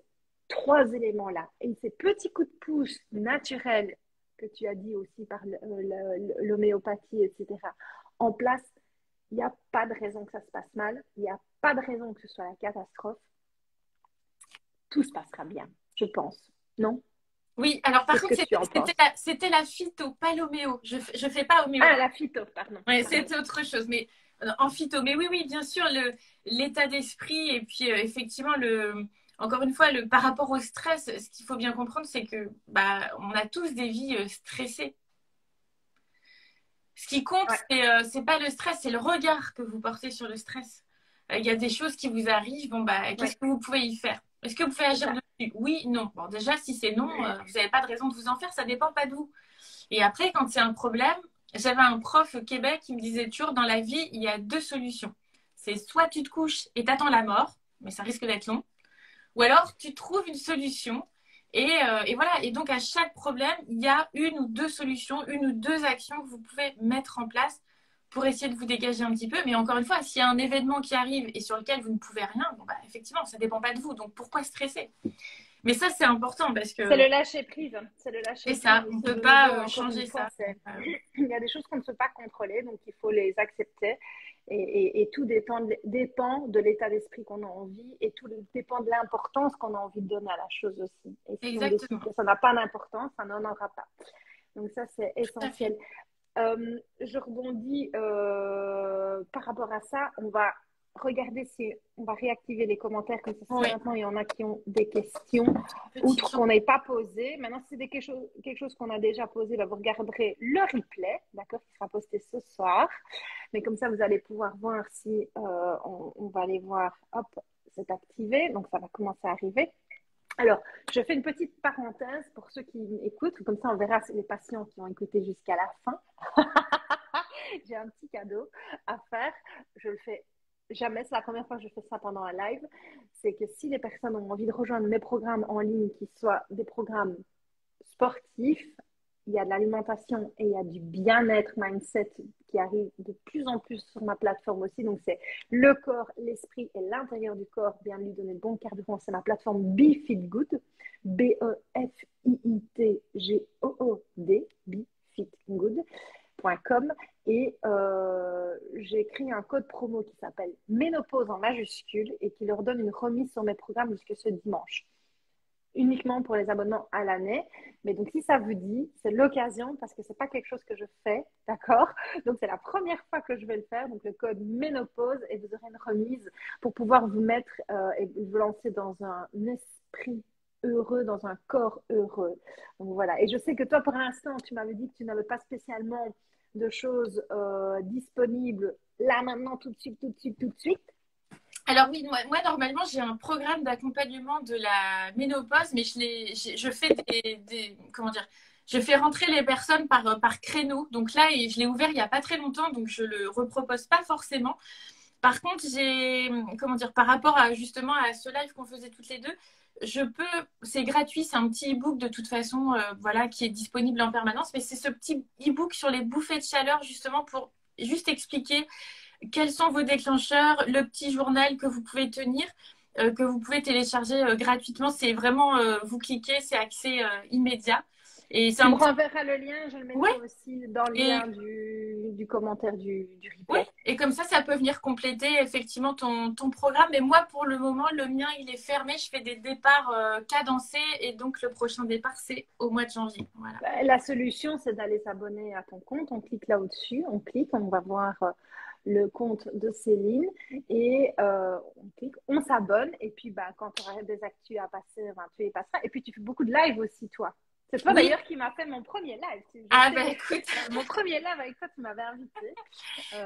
3 éléments-là et ces petits coups de pouce naturels que tu as dit aussi par l'homéopathie, etc., en place, il n'y a pas de raison que ça se passe mal. Il n'y a pas de raison que ce soit la catastrophe. Tout se passera bien, je pense. Non? Oui, alors par contre, c'était la phyto, pas l'homéo. Je fais pas homéo. Ah, la phyto, pardon. Ouais, c'était autre chose. Mais en phyto, mais oui, bien sûr, l'état d'esprit et puis effectivement, encore une fois, par rapport au stress, ce qu'il faut bien comprendre, c'est que on a tous des vies stressées. Ce qui compte, c'est pas le stress, c'est le regard que vous portez sur le stress. Il y a des choses qui vous arrivent, qu'est-ce que vous pouvez y faire? Est-ce que vous pouvez agir dessus? Oui, non. Bon, déjà, si c'est non, vous n'avez pas de raison de vous en faire, ça dépend pas de vous. Et après, quand c'est un problème, j'avais un prof au Québec qui me disait toujours, dans la vie, il y a 2 solutions. C'est soit tu te couches et t'attends la mort, mais ça risque d'être long, ou alors tu trouves une solution. Et voilà. Et donc, à chaque problème, il y a 1 ou 2 solutions, 1 ou 2 actions que vous pouvez mettre en place pour essayer de vous dégager un petit peu. Mais encore une fois, s'il y a un événement qui arrive et sur lequel vous ne pouvez rien, effectivement, ça ne dépend pas de vous. Donc, pourquoi stresser? Mais ça, c'est important parce que... C'est le lâcher-prise. C'est le lâcher-prise. C'est ça, on ne peut pas changer ça. Il y a des choses qu'on ne peut pas contrôler, donc il faut les accepter. Et tout dépend de l'état d'esprit qu'on a envie et tout dépend de l'importance qu'on a envie de donner à la chose aussi. Et si on décide que ça n'a pas d'importance, ça n'en aura pas. Donc ça, c'est essentiel. Je rebondis par rapport à ça. On va regarder si on va réactiver les commentaires comme ça. Maintenant, il y en a qui ont des questions outre qu'on n'ait pas posées. Maintenant, si c'est quelque chose qu'on a déjà posé, vous regarderez le replay, d'accord, qui sera posté ce soir. Mais comme ça, vous allez pouvoir voir si on va aller voir, hop, c'est activé. Donc, ça va commencer à arriver. Alors, je fais une petite parenthèse pour ceux qui écoutent. Comme ça, on verra les patients qui ont écouté jusqu'à la fin. J'ai un petit cadeau à faire. Je le fais jamais. C'est la première fois que je fais ça pendant un live. C'est que si les personnes ont envie de rejoindre mes programmes en ligne, qui soient des programmes sportifs, il y a de l'alimentation et il y a du bien-être mindset qui arrive de plus en plus sur ma plateforme aussi. Donc, c'est le corps, l'esprit et l'intérieur du corps, bien lui donner le bon carburant. C'est ma plateforme BeFitGood, BeFitGood, BeFitGood.com. Et j'ai écrit un code promo qui s'appelle Ménopause en majuscule et qui leur donne une remise sur mes programmes jusque ce dimanche. Uniquement pour les abonnements à l'année. Mais donc, si ça vous dit, c'est l'occasion parce que c'est pas quelque chose que je fais, d'accord? Donc, c'est la première fois que je vais le faire. Donc, le code ménopause et vous aurez une remise pour pouvoir vous mettre et vous lancer dans un esprit heureux, dans un corps heureux. Donc, voilà. Et je sais que toi, pour l'instant, tu m'avais dit que tu n'avais pas spécialement de choses disponibles là, maintenant, tout de suite, tout de suite, tout de suite. Alors oui, moi normalement, j'ai un programme d'accompagnement de la ménopause, mais je fais comment dire, je fais rentrer les personnes par créneau. Donc là, je l'ai ouvert il n'y a pas très longtemps, donc je le repropose pas forcément. Par contre, comment dire, par rapport à justement à ce live qu'on faisait toutes les deux, c'est gratuit, c'est un petit e-book de toute façon, voilà, qui est disponible en permanence, mais c'est ce petit e-book sur les bouffées de chaleur justement pour juste expliquer quels sont vos déclencheurs, le petit journal que vous pouvez tenir, que vous pouvez télécharger gratuitement. C'est vraiment, vous cliquez, c'est accès immédiat. Et tu me renverras le lien, je le mettrai aussi dans le lien et... du commentaire du replay. Oui, et comme ça peut venir compléter effectivement ton programme. Mais moi, pour le moment, le mien, il est fermé. Je fais des départs cadencés et donc le prochain départ, c'est au mois de janvier. Voilà. La solution, c'est d'aller s'abonner à ton compte. On clique là au-dessus, on va voir le compte de Céline et on clique, on s'abonne et puis quand tu auras des actus à passer, tu les passeras. Et puis tu fais beaucoup de live aussi, toi. C'est toi d'ailleurs qui m'a fait mon premier live. Écoute. Mon premier live avec toi, tu m'avais invité.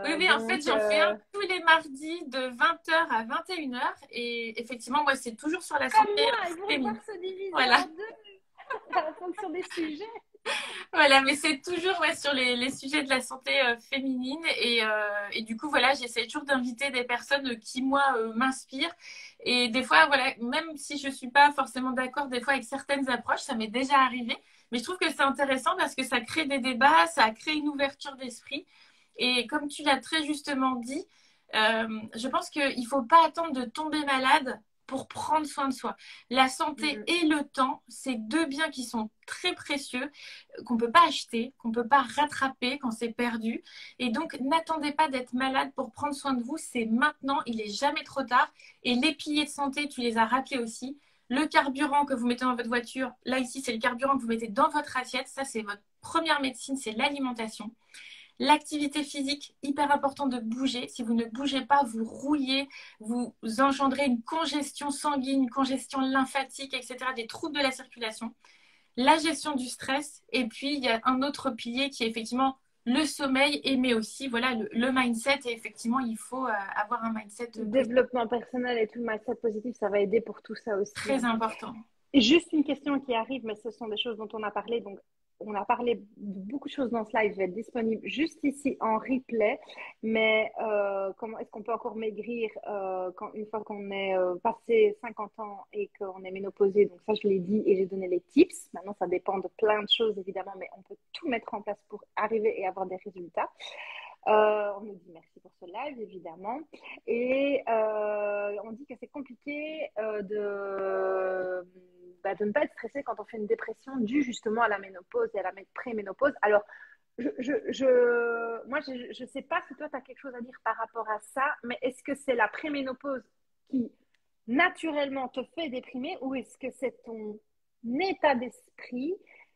Oui, en fait, j'en fais un tous les mardis de 20h à 21h. Et effectivement, moi, c'est toujours sur la santé. Ils vont pouvoir se diviser voilà. en deux en fonction des sujets. Voilà, mais c'est toujours sur les sujets de la santé féminine. Et du coup, voilà, j'essaie toujours d'inviter des personnes qui, moi, m'inspirent. Et des fois, voilà, même si je ne suis pas forcément d'accord des fois avec certaines approches, ça m'est déjà arrivé. Mais je trouve que c'est intéressant parce que ça crée des débats, ça crée une ouverture d'esprit. Et comme tu l'as très justement dit, je pense qu'il ne faut pas attendre de tomber malade pour prendre soin de soi. La santé et le temps, c'est deux biens qui sont très précieux, qu'on ne peut pas acheter, qu'on ne peut pas rattraper quand c'est perdu. Et donc, n'attendez pas d'être malade pour prendre soin de vous. C'est maintenant, il n'est jamais trop tard. Et les piliers de santé, tu les as rappelés aussi. Le carburant que vous mettez dans votre voiture, là ici, c'est le carburant que vous mettez dans votre assiette. Ça, c'est votre première médecine, c'est l'alimentation. L'activité physique, hyper important de bouger. Si vous ne bougez pas, vous rouillez, vous engendrez une congestion sanguine, une congestion lymphatique, etc., des troubles de la circulation. La gestion du stress. Et puis, il y a un autre pilier qui est effectivement le sommeil, mais aussi voilà, le mindset. Et effectivement, il faut avoir un mindset. Le développement personnel et tout le mindset positif, ça va aider pour tout ça aussi. Très important. Et juste une question qui arrive, mais ce sont des choses dont on a parlé, donc on a parlé de beaucoup de choses dans ce live, je vais être disponible juste ici en replay, mais comment est-ce qu'on peut encore maigrir une fois qu'on est passé 50 ans et qu'on est ménopausé? Donc ça, je l'ai dit et j'ai donné les tips. Maintenant, ça dépend de plein de choses, évidemment, mais on peut tout mettre en place pour arriver et avoir des résultats. On nous dit merci pour ce live, évidemment. Et on dit que c'est compliqué de ne pas être stressé quand on fait une dépression due justement à la ménopause et à la préménopause. Alors, moi, je ne sais pas si toi, tu as quelque chose à dire par rapport à ça, mais est-ce que c'est la préménopause qui naturellement te fait déprimer ou est-ce que c'est ton état d'esprit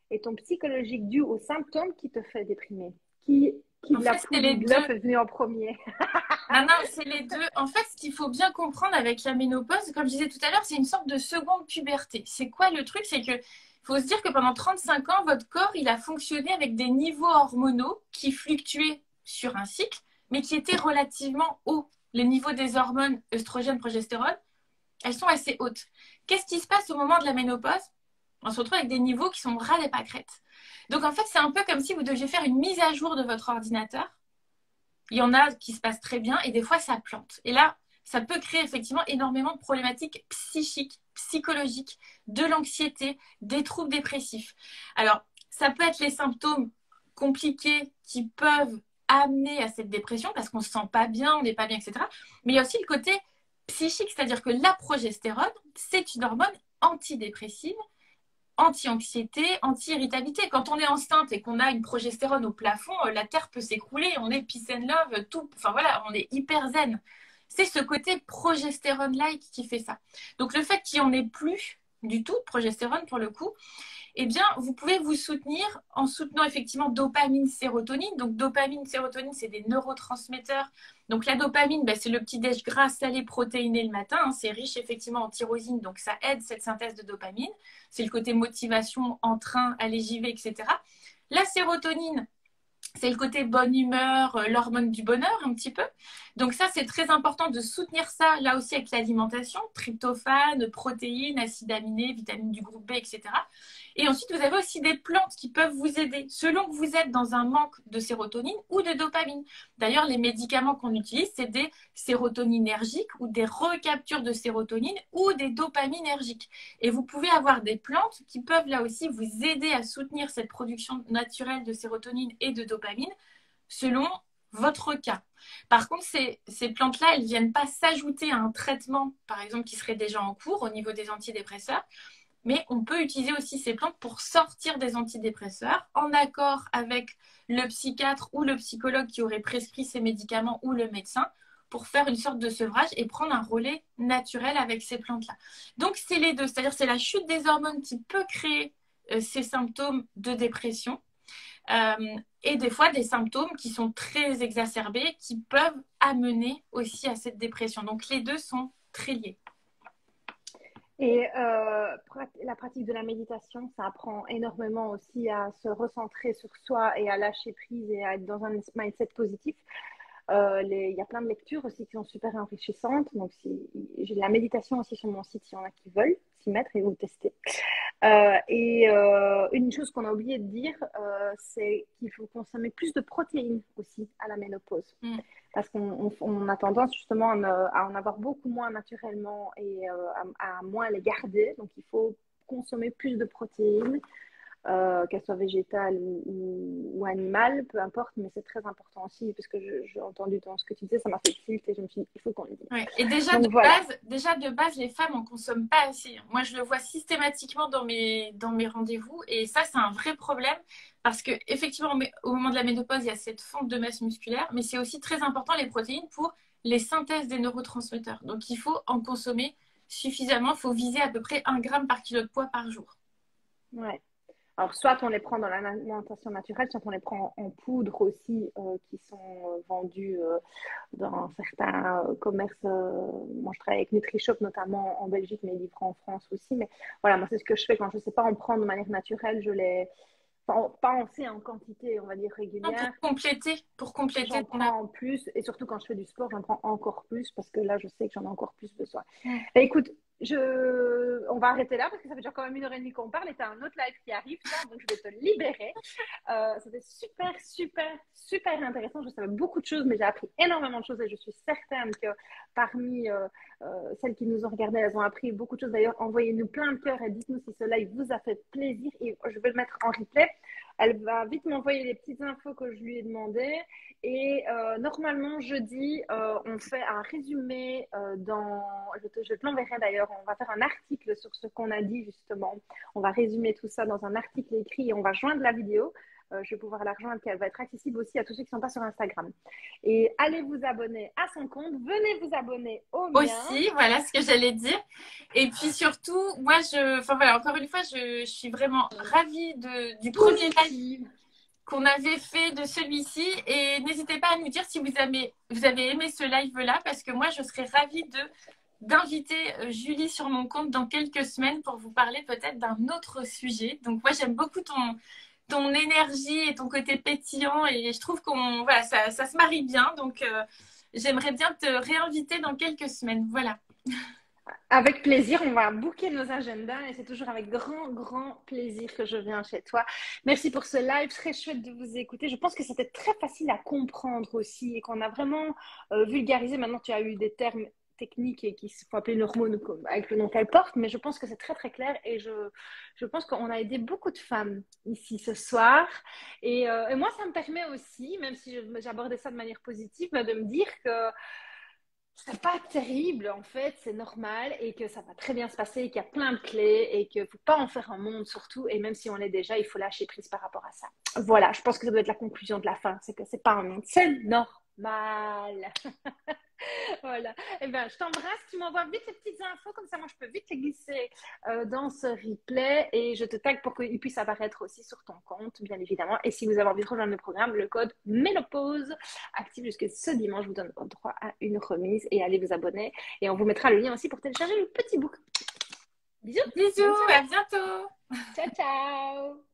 et ton psychologique dû aux symptômes qui te fait déprimer? En fait, c'est les deux. Est venu en premier. Non, c'est les deux. En fait, ce qu'il faut bien comprendre avec la ménopause, comme je disais tout à l'heure, c'est une sorte de seconde puberté. C'est quoi le truc? C'est que faut se dire que pendant 35 ans, votre corps, il a fonctionné avec des niveaux hormonaux qui fluctuaient sur un cycle, mais qui étaient relativement hauts. Les niveaux des hormones œstrogène, progestérone, elles sont assez hautes. Qu'est-ce qui se passe au moment de la ménopause? On se retrouve avec des niveaux qui sont ras des pâquerettes. Donc en fait, c'est un peu comme si vous deviez faire une mise à jour de votre ordinateur. Il y en a qui se passent très bien et des fois ça plante. Et là, ça peut créer effectivement énormément de problématiques psychiques, psychologiques, de l'anxiété, des troubles dépressifs. Alors, ça peut être les symptômes compliqués qui peuvent amener à cette dépression parce qu'on ne se sent pas bien, on n'est pas bien, etc. Mais il y a aussi le côté psychique, c'est-à-dire que la progestérone, c'est une hormone antidépressive, anti-anxiété, anti-irritabilité. Quand on est enceinte et qu'on a une progestérone au plafond, la terre peut s'écrouler, on est peace and love, tout, enfin voilà, on est hyper zen. C'est ce côté progestérone-like qui fait ça. Donc le fait qu'il n'y en ait plus du tout de progestérone pour le coup, eh bien, vous pouvez vous soutenir en soutenant effectivement dopamine, sérotonine. Donc, dopamine, sérotonine, c'est des neurotransmetteurs. Donc, la dopamine, c'est le petit déj gras, salé, protéiné le matin. Hein. C'est riche effectivement en tyrosine, donc ça aide cette synthèse de dopamine. C'est le côté motivation, entrain, allez, j'y vais, etc. La sérotonine, c'est le côté bonne humeur, l'hormone du bonheur un petit peu. Donc ça, c'est très important de soutenir ça, là aussi avec l'alimentation, tryptophane, protéines, acides aminés, vitamines du groupe B, etc. Et ensuite, vous avez aussi des plantes qui peuvent vous aider selon que vous êtes dans un manque de sérotonine ou de dopamine. D'ailleurs, les médicaments qu'on utilise, c'est des sérotoninergiques ou des recaptures de sérotonine ou des dopaminergiques. Et vous pouvez avoir des plantes qui peuvent là aussi vous aider à soutenir cette production naturelle de sérotonine et de dopamine selon votre cas. Par contre, ces plantes-là, elles ne viennent pas s'ajouter à un traitement, par exemple, qui serait déjà en cours au niveau des antidépresseurs. Mais on peut utiliser aussi ces plantes pour sortir des antidépresseurs en accord avec le psychiatre ou le psychologue qui aurait prescrit ces médicaments ou le médecin pour faire une sorte de sevrage et prendre un relais naturel avec ces plantes-là. Donc, c'est les deux. C'est-à-dire c'est la chute des hormones qui peut créer ces symptômes de dépression et des fois des symptômes qui sont très exacerbés qui peuvent amener aussi à cette dépression. Donc, les deux sont très liés. Et la pratique de la méditation, ça apprend énormément aussi à se recentrer sur soi et à lâcher prise et à être dans un mindset positif. Il y a plein de lectures aussi qui sont super enrichissantes. Donc, j'ai de la méditation aussi sur mon site, s'il y en a qui veulent s'y mettre et vous tester. Une chose qu'on a oublié de dire, c'est qu'il faut consommer plus de protéines aussi à la ménopause. Parce qu'on a tendance justement à en avoir beaucoup moins naturellement et à moins les garder. Donc, il faut consommer plus de protéines, qu'elles soient végétales ou animales, peu importe, mais c'est très important aussi, parce que j'ai entendu dans ce que tu disais, ça m'a fait tilt et je me suis dit, il faut qu'on le dise. Ouais. Et déjà, donc, de base, les femmes en consomment pas assez. Moi, je le vois systématiquement dans mes rendez-vous, et ça, c'est un vrai problème, parce que effectivement, au moment de la ménopause, il y a cette fonte de masse musculaire, mais c'est aussi très important les protéines pour les synthèses des neurotransmetteurs. Donc, il faut en consommer suffisamment. Il faut viser à peu près 1 gramme par kilo de poids par jour. Ouais. Alors, soit on les prend dans l'alimentation naturelle, soit on les prend en poudre aussi, qui sont vendus dans certains commerces. Moi, je travaille avec NutriShop, notamment en Belgique, mais livré en France aussi. Mais voilà, moi, c'est ce que je fais quand je ne sais pas en prendre de manière naturelle. Je les... Pas en quantité, on va dire, régulière. Pour compléter. J'en prends en plus. Et surtout, quand je fais du sport, j'en prends encore plus parce que là, je sais que j'en ai encore plus besoin. Écoute, on va arrêter là parce que ça fait déjà quand même 1h30 qu'on parle et tu as un autre live qui arrive, là, donc je vais te libérer. C'était super, super, super intéressant. Je savais beaucoup de choses, mais j'ai appris énormément de choses et je suis certaine que parmi celles qui nous ont regardées, elles ont appris beaucoup de choses. D'ailleurs, envoyez-nous plein de cœurs et dites-nous si ce live vous a fait plaisir et je vais le mettre en replay. Elle va vite m'envoyer les petites infos que je lui ai demandées. Et normalement, jeudi, on fait un résumé je te l'enverrai d'ailleurs, on va faire un article sur ce qu'on a dit justement. On va résumer tout ça dans un article écrit et on va joindre la vidéo. Je vais pouvoir la rejoindre, qu'elle va être accessible aussi à tous ceux qui ne sont pas sur Instagram. Et allez vous abonner à son compte, venez vous abonner au mien. Aussi, voilà ce que j'allais dire. Et puis surtout, moi, encore une fois, je suis vraiment ravie du premier live qu'on avait fait de celui-ci. Et n'hésitez pas à nous dire si vous avez aimé ce live-là, parce que moi, je serais ravie d'inviter Julie sur mon compte dans quelques semaines pour vous parler peut-être d'un autre sujet. Donc moi, j'aime beaucoup ton énergie et ton côté pétillant. Et je trouve voilà, ça se marie bien. Donc, j'aimerais bien te réinviter dans quelques semaines. Voilà. Avec plaisir, on va booker nos agendas et c'est toujours avec grand, grand plaisir que je viens chez toi. Merci pour ce live, très chouette de vous écouter. Je pense que c'était très facile à comprendre aussi et qu'on a vraiment vulgarisé. Maintenant, tu as eu des termes techniques et qui se font appeler l'hormone avec le nom qu'elle porte, mais je pense que c'est très, très clair et je pense qu'on a aidé beaucoup de femmes ici ce soir. Et moi, ça me permet aussi, même si j'abordais ça de manière positive, de me dire que c'est pas terrible en fait, c'est normal et que ça va très bien se passer et qu'il y a plein de clés et qu'il ne faut pas en faire un monde surtout et même si on l'est déjà, il faut lâcher prise par rapport à ça. Voilà, je pense que ça doit être la conclusion de la fin, c'est que c'est pas un monde, c'est normal. Voilà. Eh bien, je t'embrasse. Tu m'envoies vite les petites infos, comme ça, moi, je peux vite les glisser dans ce replay et je te tag pour qu'il puisse apparaître aussi sur ton compte, bien évidemment. Et si vous avez envie de rejoindre le programme, le code ménopause actif jusqu'à ce dimanche vous donne droit à une remise et allez vous abonner. Et on vous mettra le lien aussi pour télécharger le petit book. Bisous. Bisous, à bientôt. Ciao, ciao.